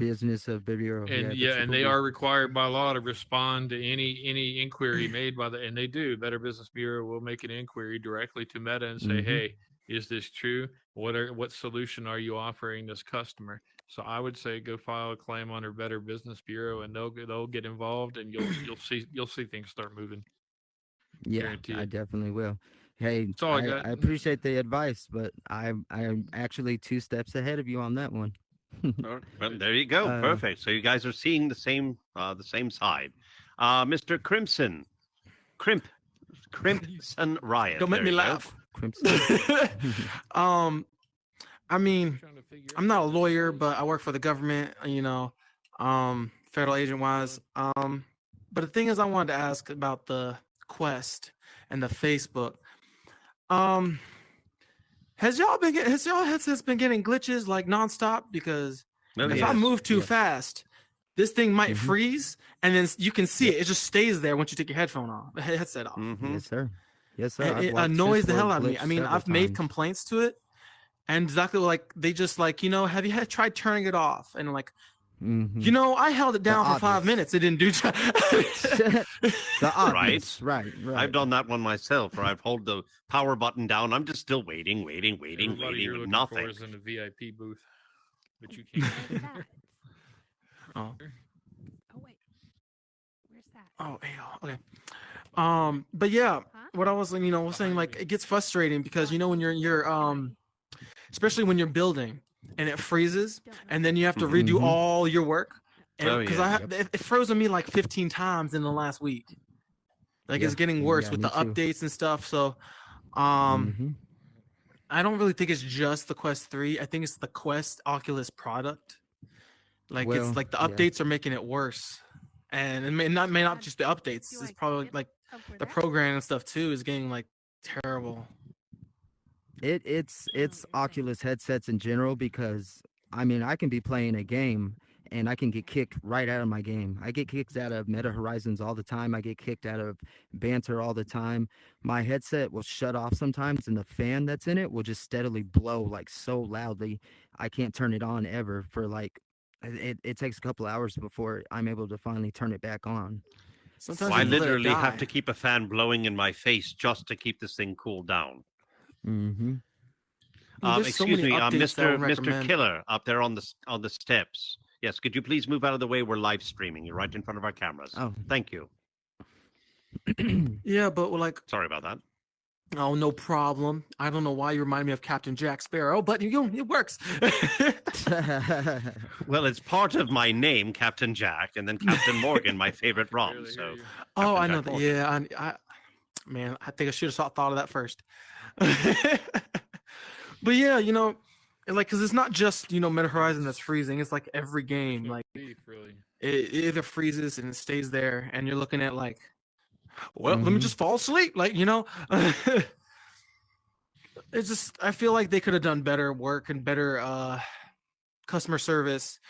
Bureau. And and they are required by law to respond to any inquiry made by and they do. Better Business Bureau will make an inquiry directly to Meta and say, hey, is this true? What solution are you offering this customer? So I would say go file a claim under Better Business Bureau, and they'll get involved, and you'll see things start moving. Yeah, Guarantee I it. definitely will. Hey, That's all I got. I appreciate the advice, but I'm actually 2 steps ahead of you on that one. Well, there you go. Perfect. So you guys are seeing the same side. Mr. Crimson Riot. Don't make There me you go. laugh. Crimson. I mean, I'm not a lawyer, but I work for the government, federal agent wise. But the thing is, I wanted to ask about the Quest and the Facebook. Has y'all headsets been getting glitches like nonstop? Because if I move too fast, this thing might freeze, and then you can see it. It just stays there once you take your headset off. Yes, sir. Yes, sir. And it annoys the hell out of me. I mean, I've made complaints to it, and exactly like they just like, have you tried turning it off? And like, I held it down for 5 minutes. It didn't do. Right. I've done that one myself, where I've held the power button down. I'm just still waiting, Everybody you're with looking nothing. for is in the VIP booth, but you can't. Oh. Where's that? Oh, okay. But yeah, what I was saying, like, it gets frustrating because when you're especially when you're building and it freezes and then you have to redo all your work. And because it froze on me like 15 times in the last week. Like it's getting worse with the updates and stuff. So I don't really think it's just the Quest 3. I think it's the Quest Oculus product. Like it's like the updates are making it worse. And it may not just the updates. It's probably like the program and stuff too is getting like terrible. It's Oculus headsets in general, because I mean, I can be playing a game and I can get kicked right out of my game. I get kicked out of Meta Horizons all the time. I get kicked out of Banter all the time. My headset will shut off sometimes, and the fan that's in it will just steadily blow like so loudly. I can't turn it on ever for like, it takes a couple hours before I'm able to finally turn it back on. Sometimes I you let it literally have die. to keep a fan blowing in my face just to keep this thing cooled down. Mm-hmm. There's so Excuse many me, updates that I would Mr. recommend. Killer up there on the steps. Yes, could you please move out of the way? We're live streaming. You're right in front of our cameras. Oh. Thank you. Yeah, but like, Sorry about that. oh, no problem. I don't know why you remind me of Captain Jack Sparrow, but it works. Well, it's part of my name, Captain Jack, and then Captain Morgan, my favorite ROM. So, Oh, I Captain know Jack that. Morgan. Yeah, man, I think I should have thought of that first. But yeah, like, because it's not just Meta Horizon that's freezing. It's like every game, like Beef, really. it either freezes and it stays there, and you're looking at like, well, let me just fall asleep, like It's just, I feel like they could have done better work and better customer service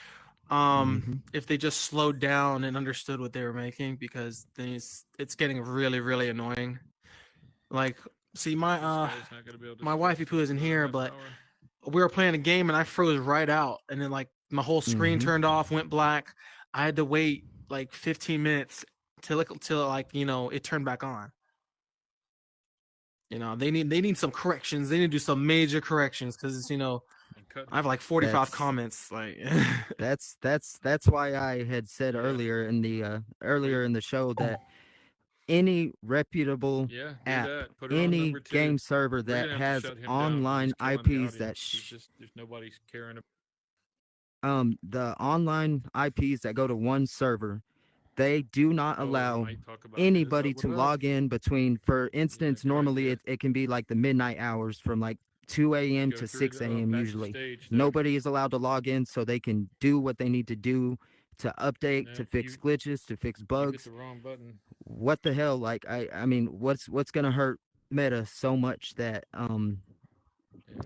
if they just slowed down and understood what they were making, because then it's getting really, really annoying. Like, see, my wifey poo isn't here, but we were playing a game and I froze right out, and then like my whole screen turned off, went black. I had to wait like 15 minutes till it turned back on. They need some corrections. They need to do some major corrections, because I have like 45 comments. Like that's why I had said earlier in the show that any reputable app, any game server that has online IPs that There's nobody caring about. the online IPs that go to one server, they do not allow anybody to log in between, for instance, normally it can be like the midnight hours from like 2 a.m. to 6 a.m. usually. Nobody is allowed to log in so they can do what they need to do to update, to fix glitches, to fix bugs. The wrong button. What the hell? Like, I mean, what's gonna hurt Meta so much that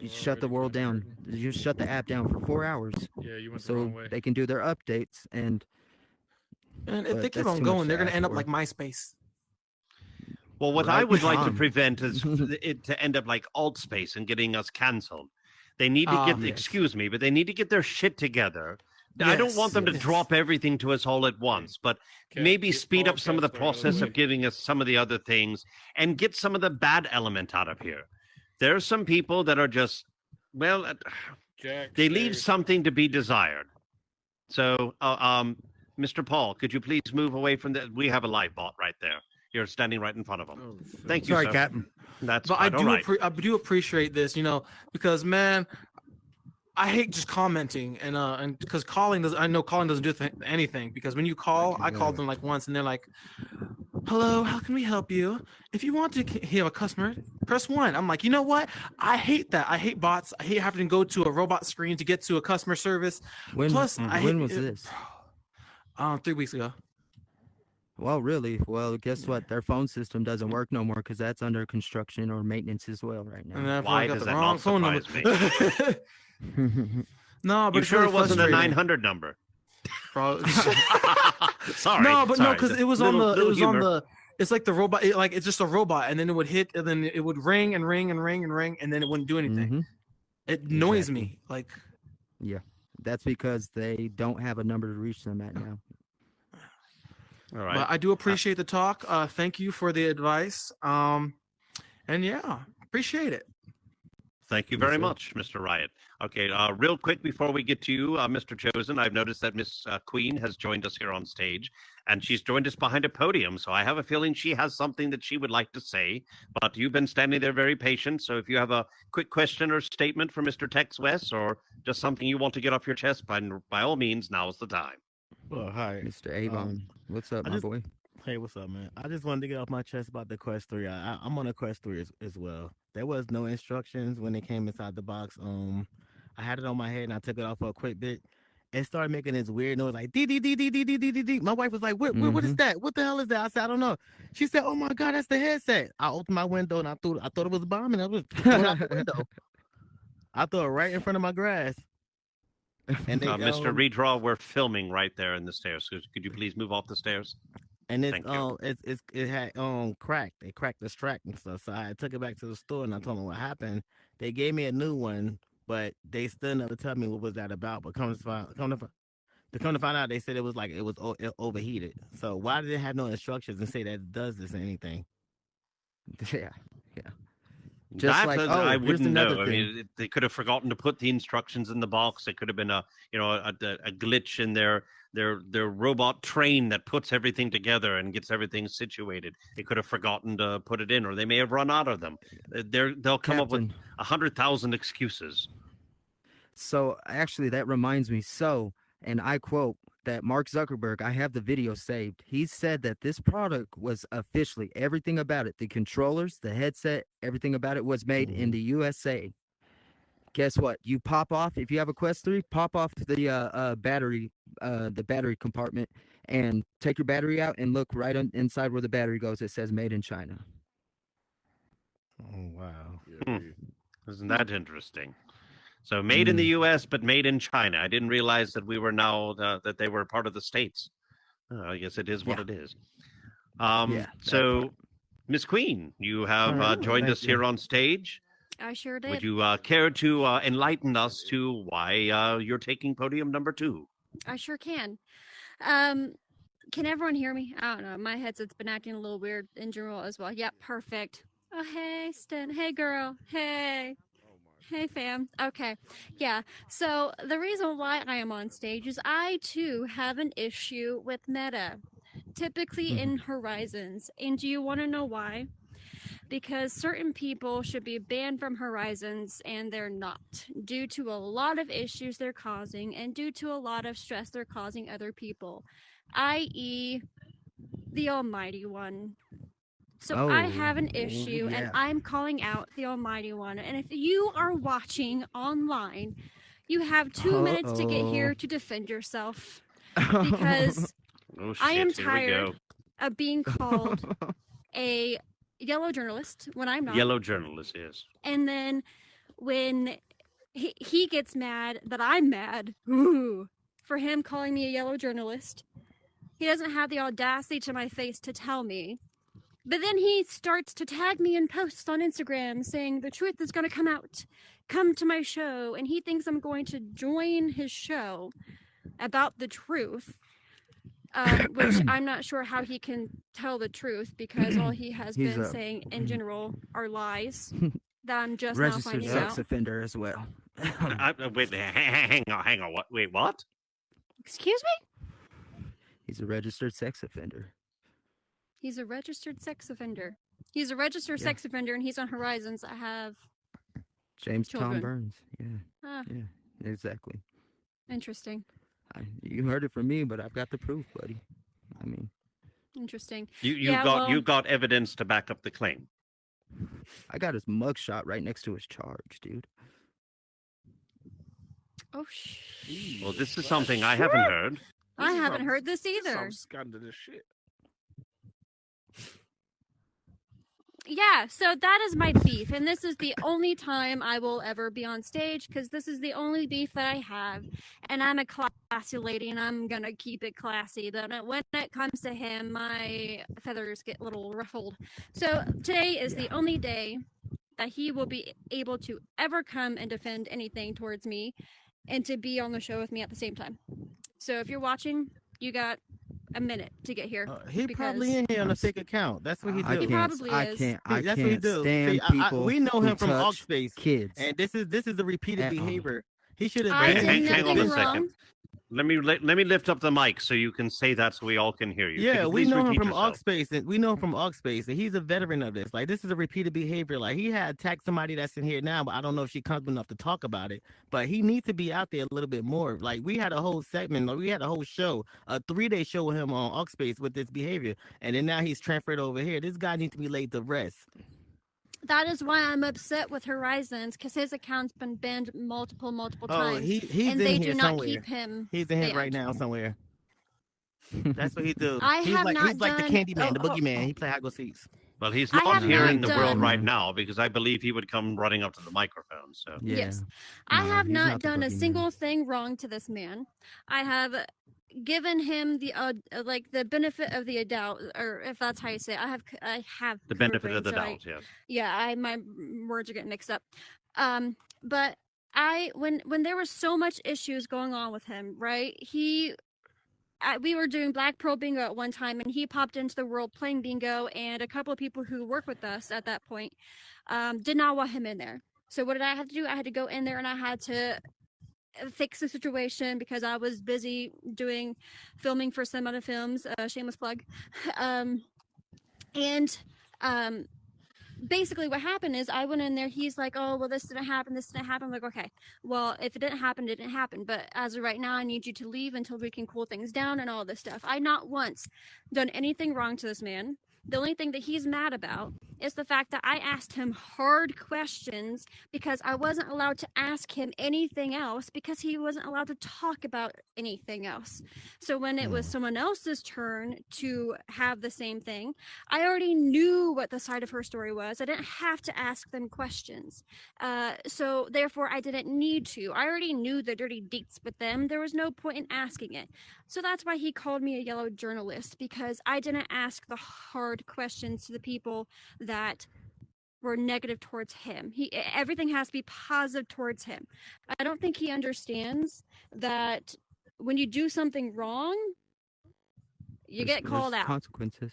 you shut the world down? You shut the app down for 4 hours. Yeah, you went the so wrong way. they can do their updates. And if they keep on going, they're gonna end up like MySpace. Well, what Right I would like to on. prevent is it to end up like Altspace and getting us canceled. They need to get, yes. excuse me, but they need to get their shit together. I don't want them to drop everything to us all at once, but maybe speed up some of the process of giving us some of the other things and get some of the bad element out of here. There are some people that are just, well, they leave something to be desired. So, Mr. Paul, could you please move away from that? We have a live bot right there. You're standing right in front of him. Thank you, Sorry, sir. Captain. That's But quite all right. I do appreciate this, because man, I hate just commenting and because calling doesn't do anything, because when you call, I called them like once and they're like, "Hello, how can we help you? If you want to hear a customer, press 1." I'm like, you know what? I hate that. I hate bots. I hate having to go to a robot screen to get to a customer service. When Plus, when was this? 3 weeks ago. Well, really? Well, guess what? Their phone system doesn't work no more because that's under construction or maintenance as well right now. And I probably got the wrong phone number. No, but You it's sure really it wasn't a frustrating. 900 number? Bro. Sorry. No, but no, sorry. because it was on Little humor. on the. It's like the robot. It's just a robot, and then it would hit, and then it would ring and ring and ring and ring, and then it wouldn't do anything. It annoys me. Like, yeah, that's because they don't have a number to reach them at now. All right. But I do appreciate the talk. Thank you for the advice. And yeah, appreciate it. Thank you very much, Mr. Riot. Okay, real quick before we get to you, Mr. Chosen, I've noticed that Miss Queen has joined us here on stage, and she's joined us behind a podium, so I have a feeling she has something that she would like to say, but you've been standing there very patient, so if you have a quick question or statement for Mr. Tex West, or just something you want to get off your chest, by all means, now's the time. Well, hi. Mr. Avon. What's up, my boy? Hey, what's up, man? I just wanted to get off my chest about the Quest 3. I'm on a Quest 3 as well. There was no instructions when it came inside the box. I had it on my head and I took it off for a quick bit. It started making this weird noise like dee dee dee dee dee dee dee dee. My wife was like, what is that? What the hell is that? I said, I don't know. She said, oh my God, that's the headset. I opened my window and I thought it was a bomb, and I was throwing out the window. I threw it right in front of my grass. And they, Mr. Redraw, we're filming right there in the stairs. Could you please move off the stairs? And Thank you. it had cracked. They cracked the strap and stuff. So I took it back to the store and I told them what happened. They gave me a new one, but they still never tell me what was that about. But come to find out, they said it was overheated. So why did they have no instructions and say that it does this or anything? Yeah. That like, I here's wouldn't another know. I thing. mean, they could have forgotten to put the instructions in the box. It could have been a glitch in their robot train that puts everything together and gets everything situated. They could have forgotten to put it in, or they may have run out of them. They'll come up with 100,000 excuses. So actually, that reminds me. And I quote that Mark Zuckerberg, I have the video saved. He said that this product was officially everything about it, the controllers, the headset, everything about it was made in the USA. Guess what? You pop off, if you have a Quest 3, pop off the battery compartment and take your battery out and look right inside where the battery goes. It says made in China. Oh, wow. Isn't that interesting? So made in the U.S., but made in China. I didn't realize that we were now that they were part of the states. I guess it is what it is. So, Miss Queen, you have joined us here on stage. I sure did. Would you care to enlighten us to why you're taking podium number 2? I sure can. Can everyone hear me? I don't know. My headset's been acting a little weird in general as well. Yep, perfect. Oh, hey, Sten. Hey, girl. Hey. Hey, fam. Okay. Yeah. So the reason why I am on stage is I, too, have an issue with Meta, typically in Horizons. And do you want to know why? Because certain people should be banned from Horizons and they're not, due to a lot of issues they're causing and due to a lot of stress they're causing other people, i.e., the Almighty One. So I have an issue, and I'm calling out the Almighty One. And if you are watching online, you have 2 minutes to get here to defend yourself. Because I am tired of being called a yellow journalist when I'm not. Yellow journalist, yes. And then when he gets mad that I'm mad, for him calling me a yellow journalist, he doesn't have the audacity to my face to tell me. But then he starts to tag me in posts on Instagram saying the truth is going to come out. Come to my show. And he thinks I'm going to join his show about the truth, which I'm not sure how he can tell the truth because all he has been saying in general are lies that I'm just now registered finding sex out. offender as well. Wait, hang on. What? Wait, what? Excuse me? He's a registered sex offender. He's a registered sex offender. He's a registered sex offender, and he's on Horizons. I have James children. Tom Burns. Yeah. Ah, Yeah, exactly. interesting. You heard it from me, but I've got the proof, buddy. I mean, Interesting. You got evidence to back up the claim. I got his mugshot right next to his charge, dude. Oh, Well, this is something I haven't heard. I haven't heard this either. Some scandalous shit. Yeah, so that is my beef, and this is the only time I will ever be on stage because this is the only beef that I have, and I'm a classy lady, and I'm gonna keep it classy. But when it comes to him, my feathers get a little ruffled. So today is the only day that he will be able to ever come and defend anything towards me, and to be on the show with me at the same time. So if you're watching, you got a minute to get here. He probably in here on a fake account. That's what he do. He probably is. That's what he do. stand See, people we know him who from touch Augspace, kids. and this is the repeated behavior. He should have. Hang on a second. Let me lift up the mic so you can say that so we all can hear you. Yeah, we please know him repeat from yourself? Augspace, and we know him from Augspace, and he's a veteran of this. Like, this is a repeated behavior. Like, he had attacked somebody that's in here now, but I don't know if she comes enough to talk about it. But he needs to be out there a little bit more. Like, we had a whole segment, like, we had a whole show, a 3-day show with him on Augspace with this behavior, and then now he's transferred over here. This guy needs to be laid to rest. That is why I'm upset with Horizons, because his account's been banned multiple times. He's and in they here do not somewhere. keep him. He's in here banned. right now somewhere. That's what he do. I he's have like, not he's like the done- Candyman, the oh, boogeyman. He play hide go seeks. Well, he's I not have here not in the world done- right now because I believe he would come running up to the microphone. So Yes. I have he's not not the done a boogeyman. single thing wrong to this man. I have given him the like the benefit of the doubt, or if that's how you say it. I have the COVID benefit brain, of the so doubt, yes. yeah, my words are getting mixed up. But when there was so much issues going on with him, right? We were doing Black Pearl Bingo at one time, and he popped into the world playing bingo, and a couple of people who work with us at that point did not want him in there. So what did I have to do? I had to go in there, and I had to fix the situation because I was busy filming for some other films. Shameless plug. Basically what happened is I went in there. He's like, oh, well, this didn't happen. I'm like, okay, well, if it didn't happen, it didn't happen. But as of right now, I need you to leave until we can cool things down and all this stuff. I not once done anything wrong to this man. The only thing that he's mad about is the fact that I asked him hard questions because I wasn't allowed to ask him anything else because he wasn't allowed to talk about anything else. So when it was someone else's turn to have the same thing, I already knew what the side of her story was. I didn't have to ask them questions. So therefore, I didn't need to. I already knew the dirty deets with them. There was no point in asking it. So that's why he called me a yellow journalist, because I didn't ask the hard questions to the people that were negative towards him. Everything has to be positive towards him. I don't think he understands that when you do something wrong, you get called out. Consequences.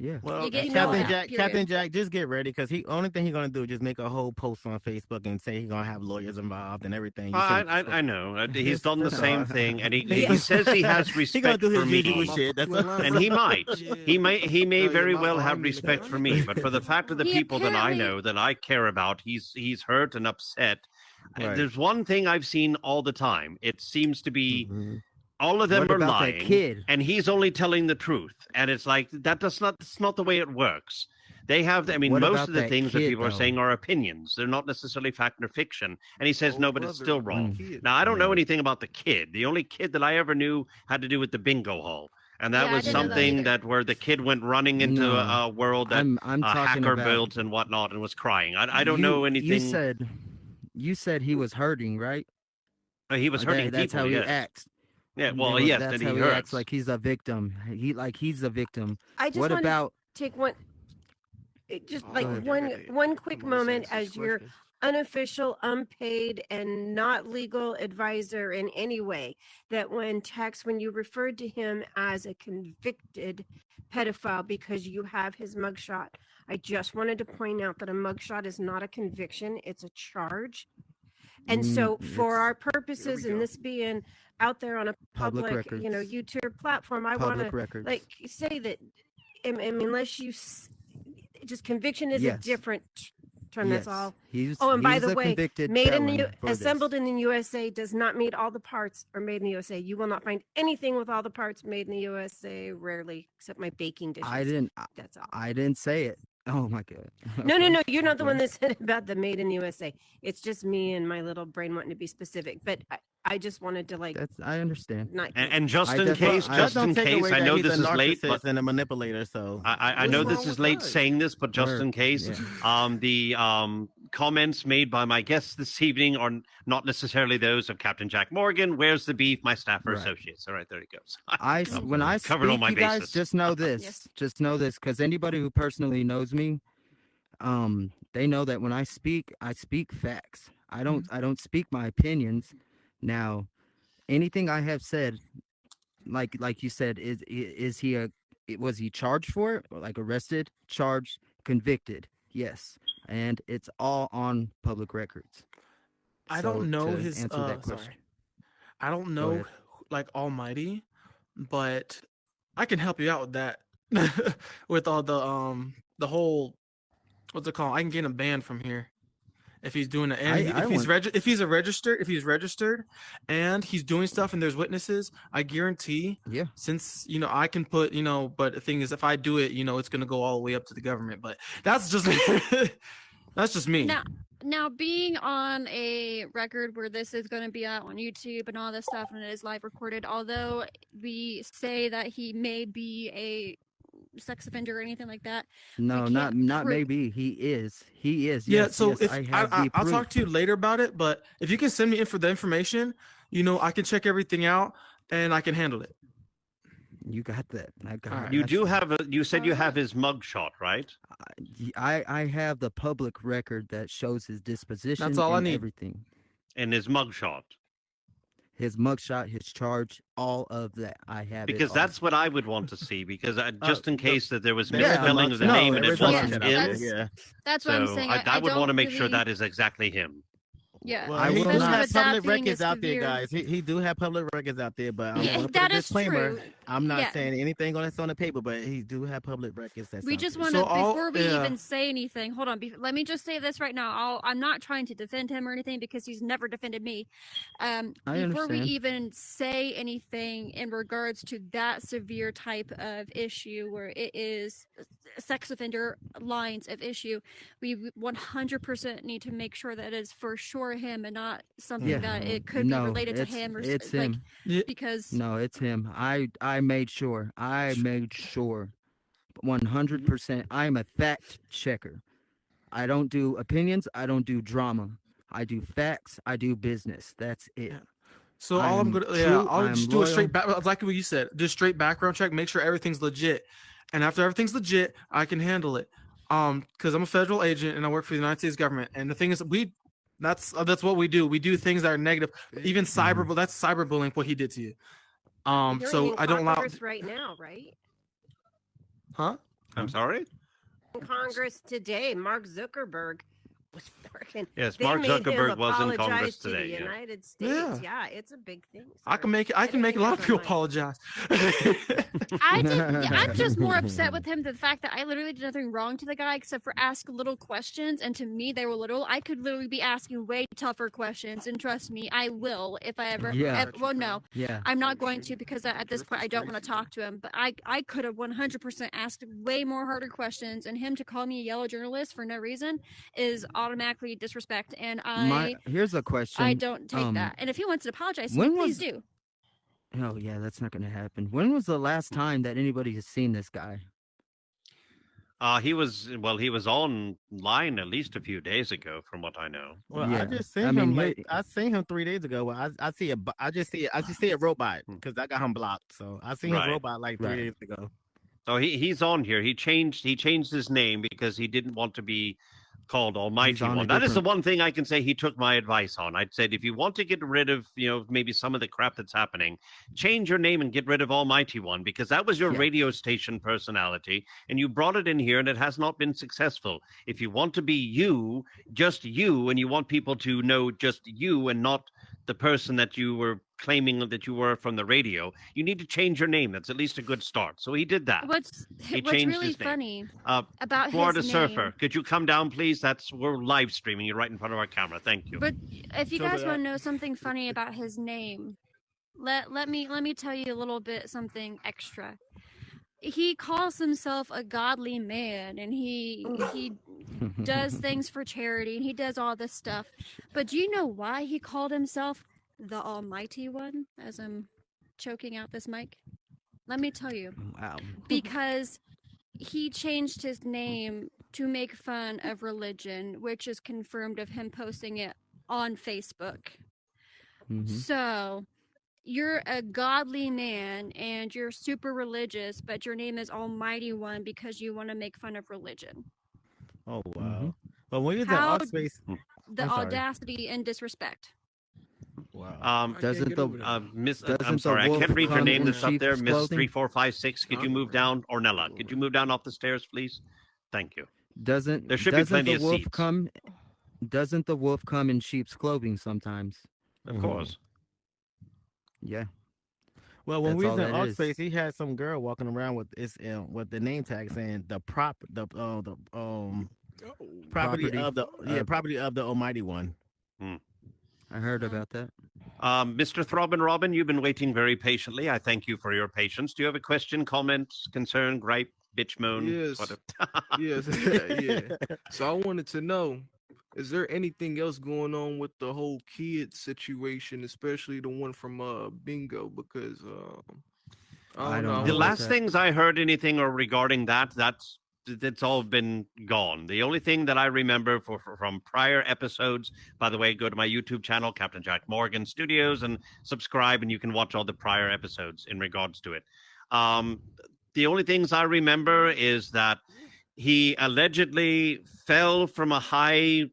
Yeah. Well, You get called out, period. Captain Jack, just get ready because only thing he's gonna do is just make a whole post on Facebook and say he's gonna have lawyers involved and everything. I know. He's done the That's same all. thing, and he says he has He gonna respect do his for me, usual shit. That's all. and he might. He may very well have respect for me, but for the fact of the He people that I apparently- know that I care about, he's hurt and upset. Right. There's one thing I've seen all the time. It seems to be. All of them What are about that lying, kid? and he's only telling the truth. And it's like that's not the way it works. They have, I mean, What most about of the that things that kid, people are though? saying are opinions. They're not necessarily fact or fiction. And he says, no, but it's still wrong. Mm. Now, I don't know anything about the kid. The only kid that I ever knew had to do with the bingo hall. And that Yeah, I was didn't know that something either. that where the kid went running into No, a world that I'm a talking hacker about- built and whatnot and was crying. I don't know anything. You said he was hurting, right? He was hurting That's people, how he yes. acts. Yeah, well, You know, yes, that's that he how he hurts. acts like he's a victim. He's a victim. I just what want about to take one, just like go ahead. one quick moment as your unofficial, unpaid, and not legal advisor in any way. That when you referred to him as a convicted pedophile because you have his mugshot, I just wanted to point out that a mugshot is not a conviction; it's a charge. And so, for our purposes, and this being out there on a Public public, records. YouTube platform, I want Public to records. like say that. I mean, unless just conviction is a Yes. different term. That's Yes. all. He's- Oh, and by he's the a way, convicted made in the felon for this. assembled in the USA does not mean all the parts are made in the USA. You will not find anything with all the parts made in the USA. Rarely, except my baking dishes. That's all. I didn't say it. Oh my god. No, Okay. no. You're not the one Okay. that said about the made in the USA. It's just me and my little brain wanting to be specific. But I just wanted to like. I understand. Not. And just I in definitely- case, I just don't in take case, away I that know he's this a is late, narcissist but and a manipulator. So I know this is late saying this, but just Word. in case, the comments made by my guests this evening are not necessarily those of Captain Jack Morgan. Where's the beef? My staff or Right. associates. All right, there he goes. When I covered all speak, my you guys bases. just know this. Just know this, because anybody who personally knows me, they know that when I speak facts. I don't speak my opinions. Now, anything I have said, like you said, was he charged for it? Like arrested, charged, convicted? Yes, and it's all on public records. I So, don't know to his answer that question. sorry. I don't Go know ahead. like Almighty, but I can help you out with that. With all the whole what's it called? I can get him banned from here. If he's doing it, and if he's registered and he's doing stuff and there's witnesses, I guarantee. Yeah. Since I can put but the thing is, if I do it, it's gonna go all the way up to the government. But that's just that's just me. Now, being on a record where this is going to be out on YouTube and all this stuff, and it is live recorded, although we say that he may be a sex offender or anything like that. No, We not can't pro- maybe. He is. He is. Yeah, Yes, so yes. if I have the I'll proof. talk to you later about it, but if you can send me in for the information, I can check everything out and I can handle it. You got that. I got. You got do have you said you have Alright. his mugshot, right? I have the public record that shows his disposition That's all I and need. everything. And his mugshot. His mugshot, his charge, all of that. I have it Because all. that's what I would want to see. Because just in case that there was there is a misspelling of the mugshot. name No, and there it is a wasn't mugshot out him. there, yeah. That's what I'm So saying. I would want to don't make sure really- that is exactly him. Yeah, Well, he do especially have with that public being records a out there, severe- guys. He do have public records out there, but I'm Yeah, gonna put that a is disclaimer. true. I'm not Yeah. saying anything on the paper, but he do have public records. That's We out just there. want to before we even say anything. Hold on. Let me just say this right now. I'm not trying to defend him or anything because he's never defended me. I Before we understand. even say anything in regards to that severe type of issue where it is sex offender lines of issue, we 100% need to make sure that it is for sure him and not something Yeah. that it could No, be related to it's- him or it's like him. because No, it's him. I made sure. 100%. I'm a fact checker. I don't do opinions. I don't do drama. I do facts. I do business. That's it. So all I'm I'm gonna true, I'll I'm just do a straight loyal. back like what you said, just straight background check, make sure everything's legit. And after everything's legit, I can handle it. Because I'm a federal agent and I work for the United States government. And the thing is, that's what we do. We do things that are negative. Even that's cyberbullying what he did to you. You're So in I don't allow. Congress right now, right? Huh? I'm sorry? In Congress today, Mark Zuckerberg was freaking. Yes, they Mark made him Zuckerberg was in apologize Congress to today, the yeah. United States. Yeah. Yeah, it's a big thing. I can make a lot of people apologize. I'm just more upset with him the fact that I literally did nothing wrong to the guy except for ask little questions, and to me they were little. I could literally be asking way tougher questions, and trust me, I will if I ever. Yeah. Well, no, Yeah. I'm not going to because at this point I don't want to talk to him. But I could have 100% asked way more harder questions, and him to call me a yellow journalist for no reason is automatically disrespect, and Here's a question. I don't take that. And if he wants to apologize, to me, when please was- do. Oh yeah, that's not going to happen. When was the last time that anybody has seen this guy? He was online at least a few days ago, from what I know. Well, I Yeah. just seen I him. mean, Like, I seen him 3 days ago. Well, I just see a robot because I got him blocked. So I seen Right. his robot like 3 Right. days ago. So he's on here. He changed his name because he didn't want to be called Almighty on a One. That is the different- one thing I can say he took my advice on. I'd said if you want to get rid of, maybe some of the crap that's happening, change your name and get rid of Almighty One, because that was your Yeah. radio station personality and you brought it in here and it has not been successful. If you want to be you, just you, and you want people to know just you and not the person that you were claiming that you were from the radio, you need to change your name. That's at least a good start. So he did that. What's He what's changed really his name. funny Uh, about Florida his Surfer, name. could you come down, please? We're live streaming. You're right in front of our camera. Thank you. But if you So guys the- want to know something funny about his name, let me tell you a little bit something extra. He calls himself a godly man, and he does things for charity, and he does all this stuff. But do you know why he called himself the Almighty One? As I'm choking out this mic, let me tell you. Wow. Because he changed his name to make fun of religion, which is confirmed of him posting it on Facebook. Mhm. So you're a godly man and you're super religious, but your name is Almighty One because you want to make fun of religion. Oh wow! Mm-hmm. But when he was in How- Oxface, The I'm sorry. audacity and disrespect. Wow. Doesn't the Miss? doesn't I'm the sorry, I wolf can't read your come name in that's up there, sheep's Miss clothing? 3456. Could you move down, Ornella? Could you move down off the stairs, please? Thank you. doesn't There should be doesn't plenty the of wolf seats. come? Doesn't the wolf come in sheep's clothing sometimes? Of course. Yeah. Well, when That's we all was in that is. Oxface, he had some girl walking around with the name tag saying the property Property of the property of the Almighty One. I heard about that. Mr. Throbbing Robin, you've been waiting very patiently. I thank you for your patience. Do you have a question, comment, concern, gripe, bitch, moan? Yes. Yes. Yeah. So I wanted to know, is there anything else going on with the whole kid situation, especially the one from Bingo? Because I don't know. The about last that. things I heard anything or regarding that's all been gone. The only thing that I remember from prior episodes, by the way, go to my YouTube channel, Captain Jack Morgan Studios, and subscribe, and you can watch all the prior episodes in regards to it. The only things I remember is that he allegedly fell from a high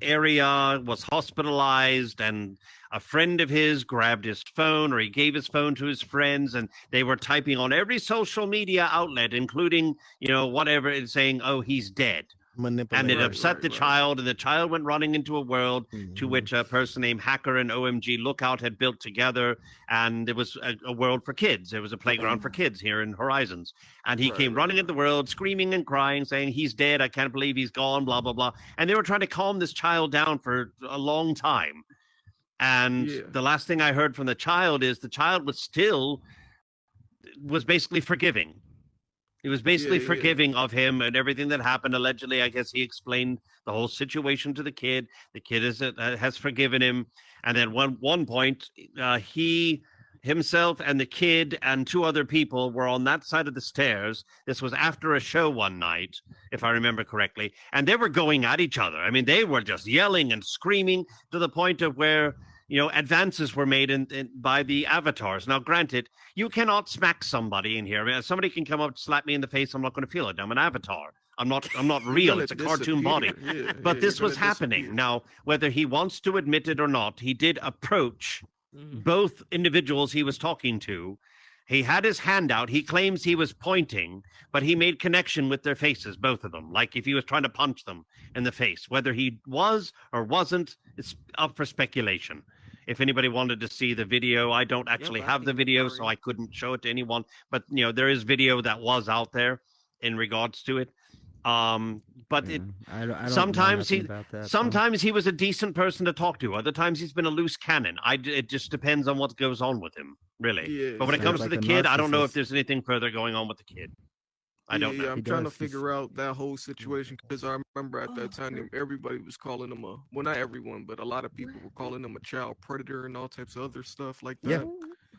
area, was hospitalized, and a friend of his grabbed his phone, or he gave his phone to his friends, and they were typing on every social media outlet, including, whatever, and saying, "Oh, he's dead." And it upset the child, and the child went running into a world to which a person named Hacker and OMG Lookout had built together, and it was a world for kids. It was a playground for kids here in Horizons. And he came running into the world, screaming and crying, saying, "He's dead, I can't believe he's gone, blah, blah, blah." And they were trying to calm this child down for a long time. And the last thing I heard from the child is the child was basically forgiving. He was basically forgiving of him and everything that happened. Allegedly, I guess he explained the whole situation to the kid. The kid has forgiven him. And then one point, he himself and the kid and two other people were on that side of the stairs. This was after a show one night, if I remember correctly. And they were going at each other. I mean, they were just yelling and screaming to the point of where advances were made by the avatars. Now, granted, you cannot smack somebody in here. I mean, somebody can come up, slap me in the face. I'm not going to feel it. I'm an avatar. I'm not real. It's a cartoon body. But this was happening. Now, whether he wants to admit it or not, he did approach both individuals he was talking to. He had his hand out. He claims he was pointing, but he made connection with their faces, both of them, like if he was trying to punch them in the face. Whether he was or wasn't, it's up for speculation. If anybody wanted to see the video, I don't actually have the video, so I couldn't show it to anyone. But, there is video that was out there in regards to it. But I don't sometimes know nothing about that, sometimes he was a decent person to talk to. Other times he's been a loose cannon. It just depends on what goes on with him, really. Yeah, but when it comes to the kid, I don't know if there's anything further going on with the kid. I don't know. I'm trying to figure out that whole situation because I remember at that time everybody was calling him well, not everyone, but a lot of people were calling him a child predator and all types of other stuff like that.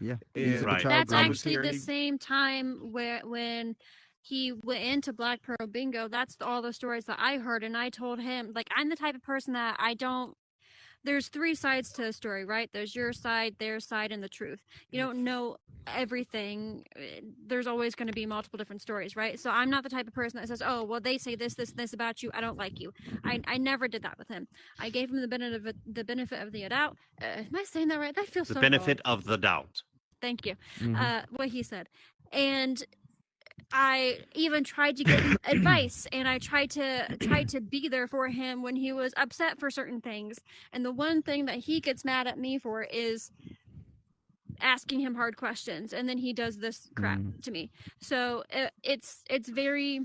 Yeah. And That's actually the same time when he went into Black Pearl Bingo. That's all the stories that I heard, and I told him, like, I'm the type of person that there's three sides to a story, right? There's your side, their side, and the truth. You don't know everything. There's always going to be multiple different stories, right? So I'm not the type of person that says, "Oh, well, they say this, this, and this about you. I don't like you." I never did that with him. I gave him the benefit of the doubt. Am I saying that right? That feels so the benefit wrong. of the doubt. Thank you. What he said. And I even tried to give him advice, and I tried to be there for him when he was upset for certain things. And the one thing that he gets mad at me for is asking him hard questions, and then he does this crap to me. So it's very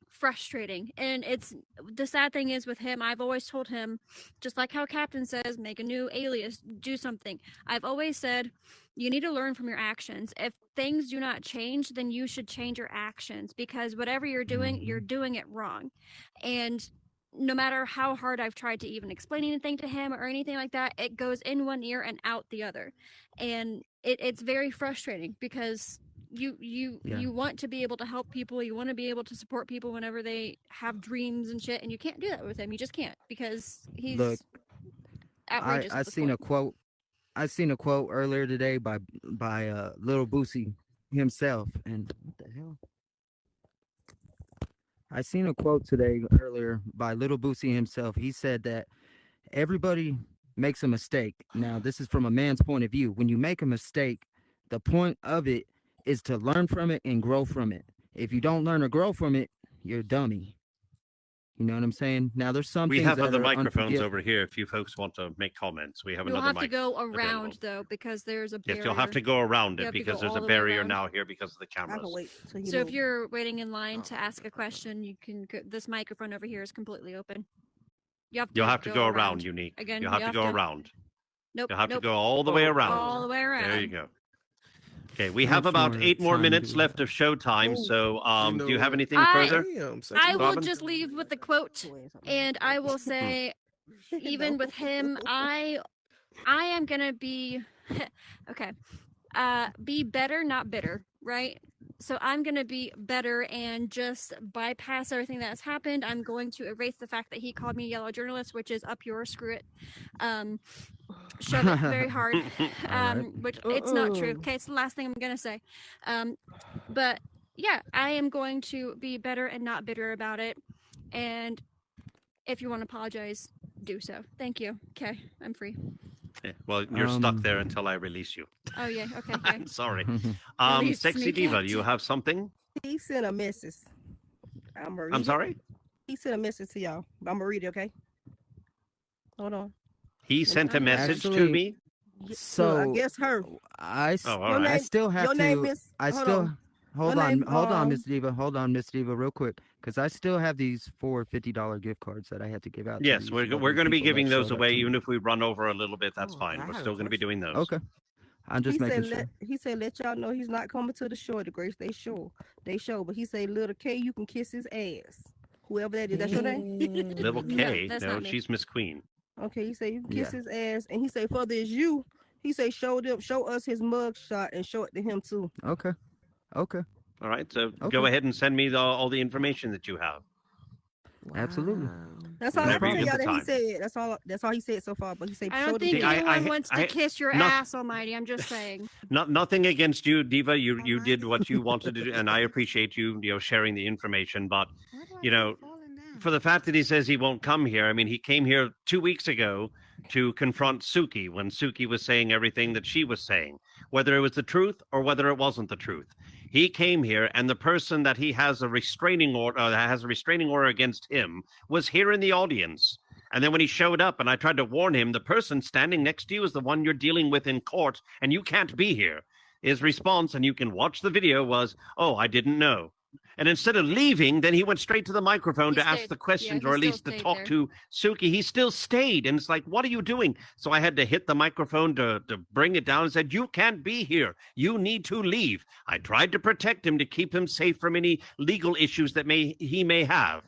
frustrating. And it's the sad thing is with him, I've always told him, just like how Captain says, make a new alias, do something. I've always said, you need to learn from your actions. If things do not change, then you should change your actions, because whatever you're doing it wrong. And no matter how hard I've tried to even explain anything to him or anything like that, it goes in one ear and out the other. And it's very frustrating because you want to be able to help people, you want to be able to support people whenever they have dreams and shit, and you can't do that with him. You just can't, because he's outrageous. I seen a quote. I seen a quote earlier today by Little Boosie himself, and what the hell? I seen a quote today earlier by Little Boosie himself. He said that everybody makes a mistake. Now, this is from a man's point of view. When you make a mistake, the point of it is to learn from it and grow from it. If you don't learn or grow from it, you're a dummy. You know what I'm saying? Now, there's some We things have that other are microphones over here if you folks want to make comments. We have You'll another have to mic go around available. though, because there's a barrier. Yes, you'll have to go around You it have to because go there's all a the way barrier around. now here because of the cameras. So if you're waiting in line to ask a question, you can this microphone over here is completely open. You'll have to go around, Unique. Again, You'll have to go around. Nope. You'll have nope. to go all the way around. All the way around. There you go. Okay, we have about 8 more minutes left of show time. So, do you have anything further? I will Robin? just leave with the quote, and I will say, even with him, I am gonna be okay. be better, not bitter, right? So I'm going to be better and just bypass everything that's happened. I'm going to erase the fact that he called me a yellow journalist, which is up yours, screw it. Shove it very hard, which it's not true. Okay, it's the last thing I'm going to say. But yeah, I am going to be better and not bitter about it. And if you want to apologize, do so. Thank you. Okay, I'm free. Yeah, well, you're stuck there until I release you. Oh yeah, okay. I'm sorry. Release Sexy me, Diva, Captain. you have something? He sent a message. I'm gonna read I'm it. sorry? He sent a message to y'all. I'm gonna read it, okay? Hold on. He sent a message to Actually, me? So I guess her. I all right. I still have your to. name is- I hold still on. hold Your on, name, hold on, Miss Diva, hold on, Miss Diva, real quick, because I still have these $4 $50 gift cards that I had to give out. Yes, to we're these we're lovely going to be people that giving those showed up away, to me. even if we run over a little bit. That's fine. I We're have still a going to be doing those. Okay, I'm just he making said, sure. he said, let y'all know he's not coming to the show, the Grace Day show. But he said, little K, you can kiss his ass. Whoever that is, that's your name? Little K. that's No, not me. she's Miss Queen. Okay, he said you can kiss Yeah. his ass, and he said further is you. He said show us his mug shot and show it to him too. Okay, okay, All right, so Okay. go ahead and send me all the information that you have. absolutely. That's all I Whenever can you tell get y'all the that time. he said. That's all he said so far. But he said I show don't the think video. anyone wants to kiss your not- ass, Almighty. I'm just saying. Nothing against you, Diva. You did what you wanted to do, and I appreciate you sharing the information. But for the fact that he says he won't come here, I mean, he came here 2 weeks ago to confront Suki when Suki was saying everything that she was saying, whether it was the truth or whether it wasn't the truth. He came here, and the person that he has a restraining order against him was here in the audience. And then when he showed up, and I tried to warn him, the person standing next to you is the one you're dealing with in court, and you can't be here. His response, and you can watch the video, was, "Oh, I didn't know." And instead of leaving, then he went straight to the microphone to ask the questions, or at least to talk to Suki. He still stayed, and it's like, what are you doing? So I had to hit the microphone to bring it down and said, you can't be here. You need to leave. I tried to protect him to keep him safe from any legal issues that he may have.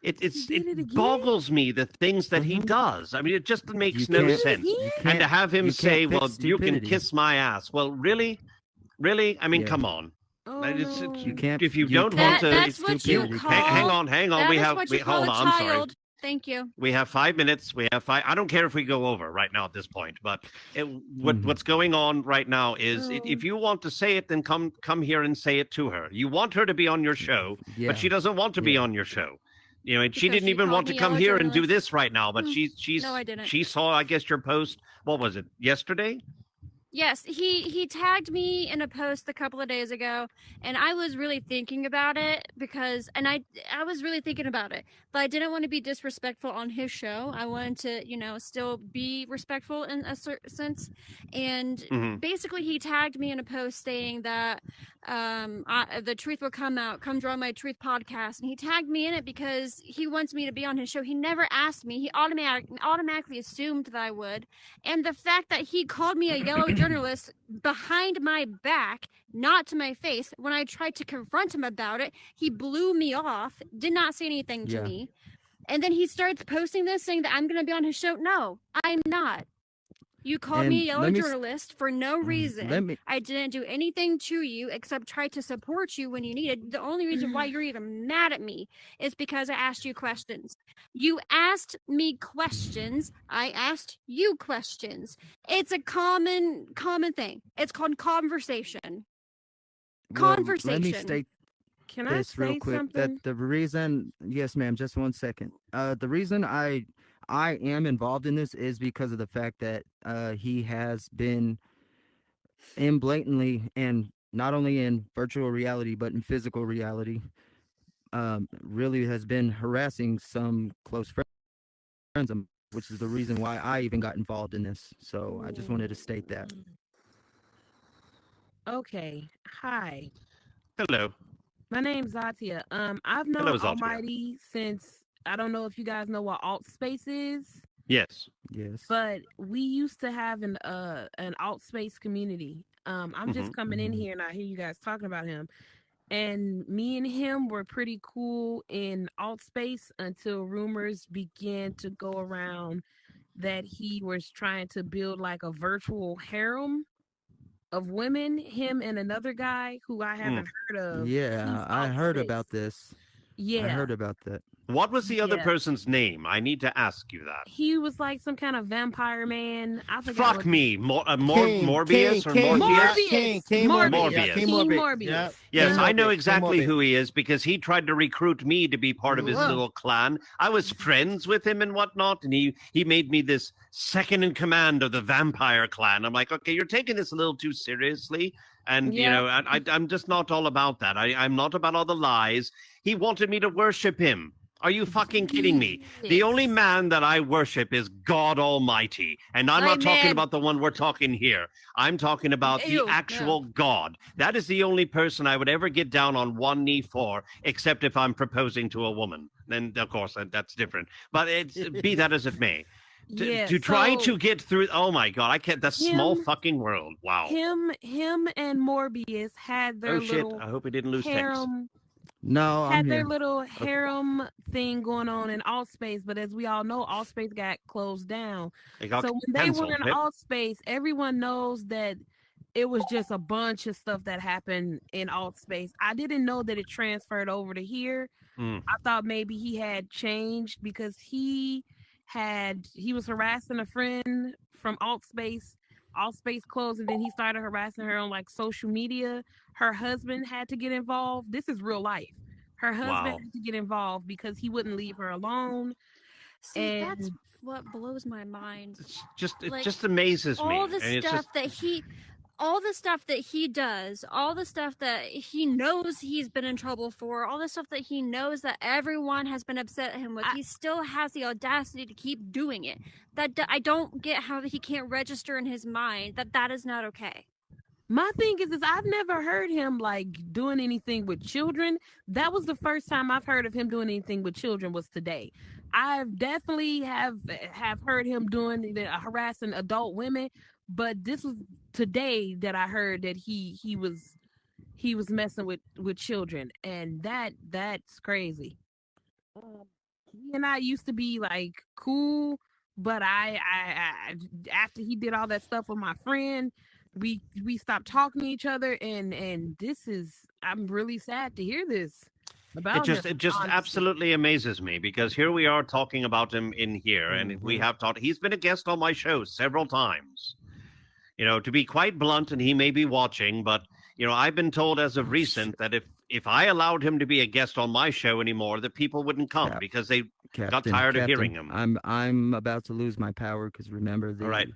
It boggles me the things that he does. I mean, it just makes no can't- sense. you And to can't- have him you say, can't fix well, you can stupidity. kiss my ass. Well, really? Really? I mean, Yeah. come on. You can't. If you don't want to, That's what you stupidity. call. hang on. That We is have. what you call Hold a on. I'm sorry. child. Thank you. We have 5 minutes. We have 5. I don't care if we go over right now at this point. But what's going on right now is, if you want to say it, then come here and say it to her. You want her to be on your show, Yeah. but she doesn't want to be on your show. You know, and she Because didn't she even called want to me come yellow here and do journalist. this right now. But No, I didn't. she saw, I guess, your post. What was it? Yesterday? Yes, he tagged me in a post a couple of days ago, and I was really thinking about it because, and I was really thinking about it, but I didn't want to be disrespectful on his show. I wanted to, still be respectful in a certain sense, and basically he tagged me in a post saying that the truth will come out. Come join my truth podcast, and he tagged me in it because he wants me to be on his show. He never asked me. He automatically assumed that I would, and the fact that he called me a yellow journalist behind my back, not to my face, when I tried to confront him about it, he blew me off, did not say anything to Yeah. me. And then he starts posting this saying that I'm going to be on his show. No, I'm not. You called me a And yellow let me journalist for no reason. let me- I didn't do anything to you except try to support you when you needed. The only reason why you're even mad at me is because I asked you questions. You asked me questions. I asked you questions. It's a common thing. It's called conversation. Well, Conversation. Let me state Can I this real say quick. something? That the reason, yes, ma'am, just 1 second. The reason I am involved in this is because of the fact that he has been in blatantly, and not only in virtual reality but in physical reality, really has been harassing some close friends of mine, which is the reason why I even got involved in this. So I just wanted to state that. Okay. Hi. Hello. My name's Zatia. I've known Hello, Zatia. Almighty since, I don't know if you guys know what alt space is, Yes. Yes. but we used to have an alt space community. I'm just Mhm. coming in here and I hear you guys talking about him. And me and him were pretty cool in alt space until rumors began to go around that he was trying to build like a virtual harem of women. Him and another guy who I haven't heard of. Yeah, He's I out heard space. about this. I Yeah. heard about that. What was the other Yeah. person's name? I need to ask you that. He was like some kind of vampire man. I forgot. Fuck what me. King, Morbius or King, Morpheus? King Morbius. King Morbius. Morbius. Yeah. Yes, King I know Morbius, King exactly Morbius. who he is because he tried to recruit me to be part of his Whoa. little clan. I was friends with him and whatnot, and he made me this second in command of the vampire clan. I'm like, okay, you're taking this a little too seriously. And, you know, I'm just not all about that. I'm not about all the lies. He wanted me to worship him. Are you fucking kidding me? The only man that I worship is God Almighty. And I'm not talking Amen. about the one we're talking here. I'm talking about Ew, the actual God. That is the only person I would ever get down on one knee for, except if I'm proposing to a woman. Then, of course, that's different. But it's, be that as it may. Yeah, To try so- to get through, oh my God, I can't, that small fucking world. Wow. Him and Morbius had their Oh shit, little I hope he didn't lose text. harem. No, I'm Had here. their little harem thing going on in Allspace, but as we all know, Allspace got closed down. It got So when they canceled, were in yep. Allspace, everyone knows that it was just a bunch of stuff that happened in Allspace. I didn't know that it transferred over to here. Mm. I thought maybe he had changed because he was harassing a friend from Allspace. Allspace closed, and then he started harassing her on like social media. Her husband had to get involved. This is real life. Her husband Wow. had to get involved because he wouldn't leave her alone. See, And that's what blows my mind. It Like, just amazes me. all the And it's stuff just- all the stuff that he does, all the stuff that he knows he's been in trouble for, all the stuff that he knows that everyone has been upset at him with, he still has the audacity to keep doing it. I don't get how he can't register in his mind that is not okay. my thing is I've never heard him like doing anything with children. That was the first time I've heard of him doing anything with children was today. I've definitely have heard him doing harassing adult women, but this was today that I heard that he was messing with children, and that's crazy. He and I used to be like cool, but I after he did all that stuff with my friend, we stopped talking to each other, and this is I'm really sad to hear this about him, it just honestly. absolutely amazes me because here we are talking about him in here, and we have talked. He's been a guest on my show several times. You know, to be quite blunt, and he may be watching, but you know, I've been told as of recent that if I allowed him to be a guest on my show anymore, that people wouldn't come because they got tired of hearing him. I'm about to lose my power because remember the. All right.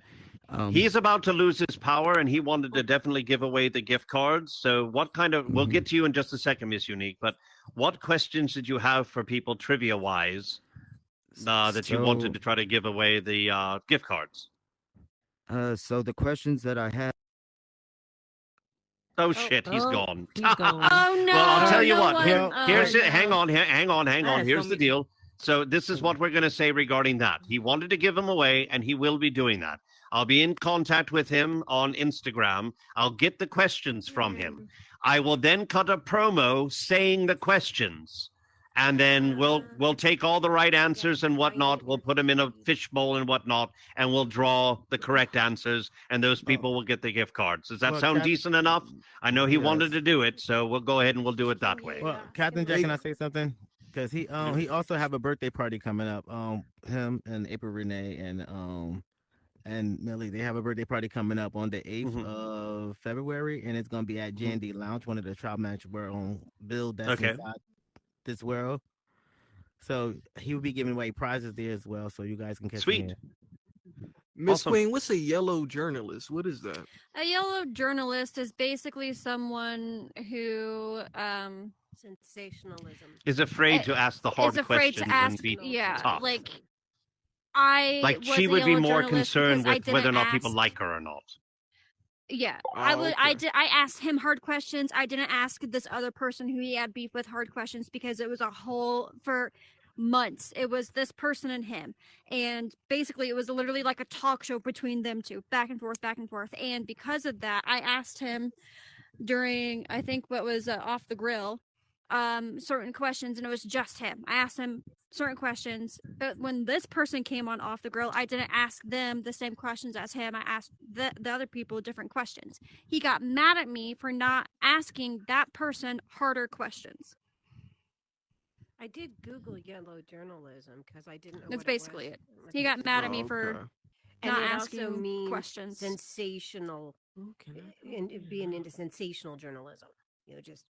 He's about to lose his power, and he wanted to definitely give away the gift cards. So, what kind of? We'll get to you in just a second, Miss Unique. But what questions did you have for people trivia-wise that you wanted to try to give away the gift cards? So the questions that I had. Oh shit, he's gone. He's gone. Oh no! Well, I'll tell you no what. one- Here's oh, it. Hang no. on. Hang on. Ah, Here's so the deal. So this is what we're going to say regarding that. He wanted to give them away, and he will be doing that. I'll be in contact with him on Instagram. I'll get the questions from him. I will then cut a promo saying the questions, and then we'll take all the right answers and whatnot. We'll put them in a fishbowl and whatnot, and we'll draw the correct answers, and those people will get the gift cards. Does that Well, sound Cap- decent enough? I know he Yes. wanted to do it, so we'll go ahead and we'll do it that way. Well, Captain Jack, can I say something? Because he also have a birthday party coming up. Him and April Renee and Millie, they have a birthday party coming up on the 8th of February, and it's gonna be at J&D Lounge, one of the trial match we're on build that's Okay. inside this world. So he will be giving away prizes there as well, so you guys can catch Sweet. him. Miss Awesome. Queen, what's a yellow journalist? What is that? A yellow journalist is basically someone who Sensationalism. Is afraid to ask the hard is afraid questions to ask. and be Yeah, tough. like I Like was she a would be yellow more journalist concerned because I with whether or didn't not people ask- like her or not. Yeah, Oh, I asked him hard questions. I didn't ask this other person who he had beef with hard questions because it was a whole for months. It was this person and him, and basically it was literally like a talk show between them two, back and forth, back and forth. And because of that, I asked him during I think what was off the grill. certain questions, and it was just him. I asked him certain questions. But when this person came on Off the Grill, I didn't ask them the same questions as him. I asked the other people different questions. He got mad at me for not asking that person harder questions. I did Google yellow journalism because I didn't know. That's what basically it it. was. He got mad at me for And not it asking also means questions. sensational, and being into sensational journalism. Just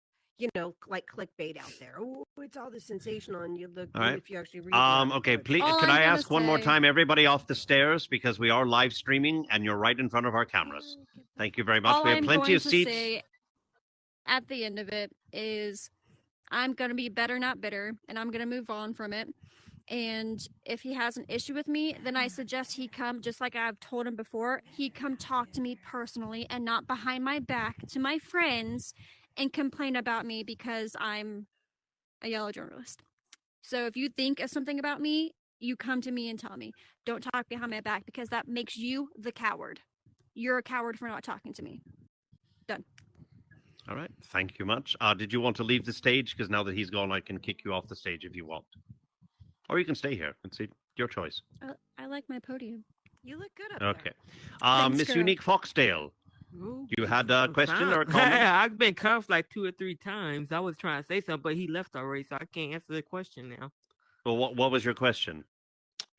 like clickbait out there. Oh, it's all the sensational, and you look All right. if you actually read. Okay, please. Could I ask one more time, everybody off the stairs, because we are live streaming and you're right in front of our cameras. Thank you very much. All We have I'm plenty going of to seats. say at the end of it is I'm going to be better, not bitter, and I'm going to move on from it. And if he has an issue with me, then I suggest he come, just like I've told him before, he come talk to me personally and not behind my back to my friends and complain about me because I'm a yellow journalist. So if you think of something about me, you come to me and tell me. Don't talk behind my back because that makes you the coward. You're a coward for not talking to me. Done. All right. Thank you much. Did you want to leave the stage? Because now that he's gone, I can kick you off the stage if you want. Or you can stay here. It's your choice. I like my podium. You look good up Okay. Thanks, Miss girl. Unique Foxdale, you had a question or a comment? I've been cuffed like 2 or 3 times. I was trying to say something, but he left already, so I can't answer the question now. Well, what was your question?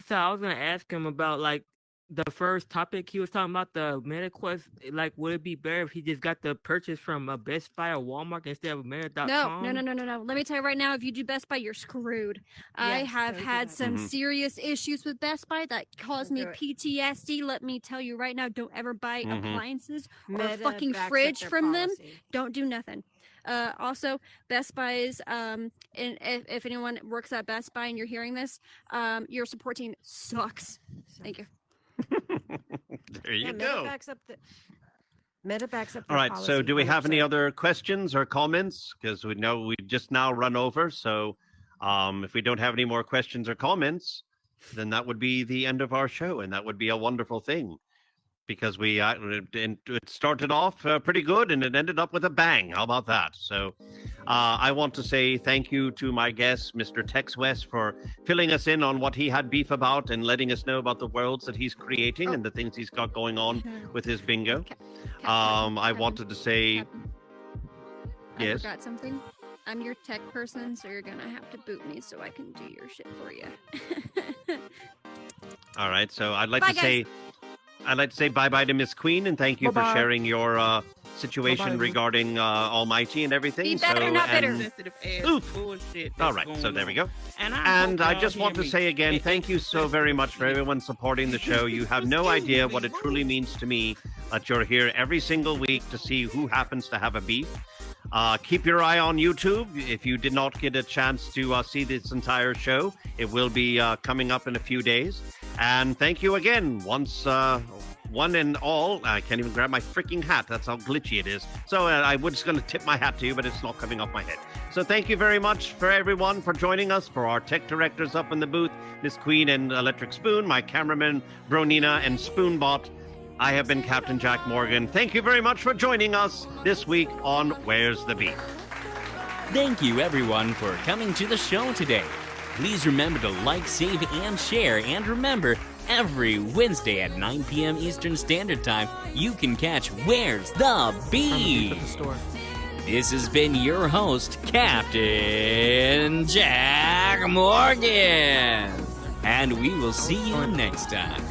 So I was gonna ask him about like the first topic he was talking about, the MetaQuest. Like, would it be better if he just got the purchase from a Best Buy or Walmart instead of Meta.com? No. Let me tell you right now, if you do Best Buy, you're screwed. I have had some serious issues with Best Buy that caused me PTSD. Let me tell you right now, don't ever buy appliances or a Meta fucking backs up fridge their from them. policy. Don't do nothing. Also, Best Buy's, and if anyone works at Best Buy and you're hearing this, your support team sucks. Thank you. There you Yeah, go. Meta backs up. All right. So, do we have any other questions or comments? Because we know we just now run over. So, if we don't have any more questions or comments, then that would be the end of our show, and that would be a wonderful thing, because it started off pretty good and it ended up with a bang. How about that? So, I want to say thank you to my guest, Mr. Tex West, for filling us in on what he had beef about and letting us know about the worlds that he's creating and the things he's got going on with his bingo. I wanted to say, I yes. forgot something. I'm your tech person, so you're gonna have to boot me so I can do your shit for you. All right. So I'd like Bye, to say, I'd like to say bye-bye to Miss Queen, and thank you for Bye-bye. sharing your situation Bye-bye. regarding Almighty and everything. Be better, not bitter. Sensitive ass Oof. bullshit All that's right, so going there we on. go. And I just want to say again, thank you so very much for everyone supporting the show. You have no idea what it truly means to me that you're here every single week to see who happens to have a beef. Keep your eye on YouTube. If you did not get a chance to see this entire show, it will be coming up in a few days. And thank you again, one and all. I can't even grab my freaking hat. That's how glitchy it is. So I was going to tip my hat to you, but it's not coming off my head. So thank you very much for everyone for joining us, for our tech directors up in the booth, Miss Queen and Electric Spoon, my cameraman, Bronina, and Spoonbot. I have been Captain Jack Morgan. Thank you very much for joining us this week on Where's the Beef? Thank you, everyone, for coming to the show today. Please remember to like, save, and share. And remember, every Wednesday at 9 p.m. Eastern Standard Time, you can catch Where's the Beef? This has been your host, Captain Jack Morgan. And we will see you next time.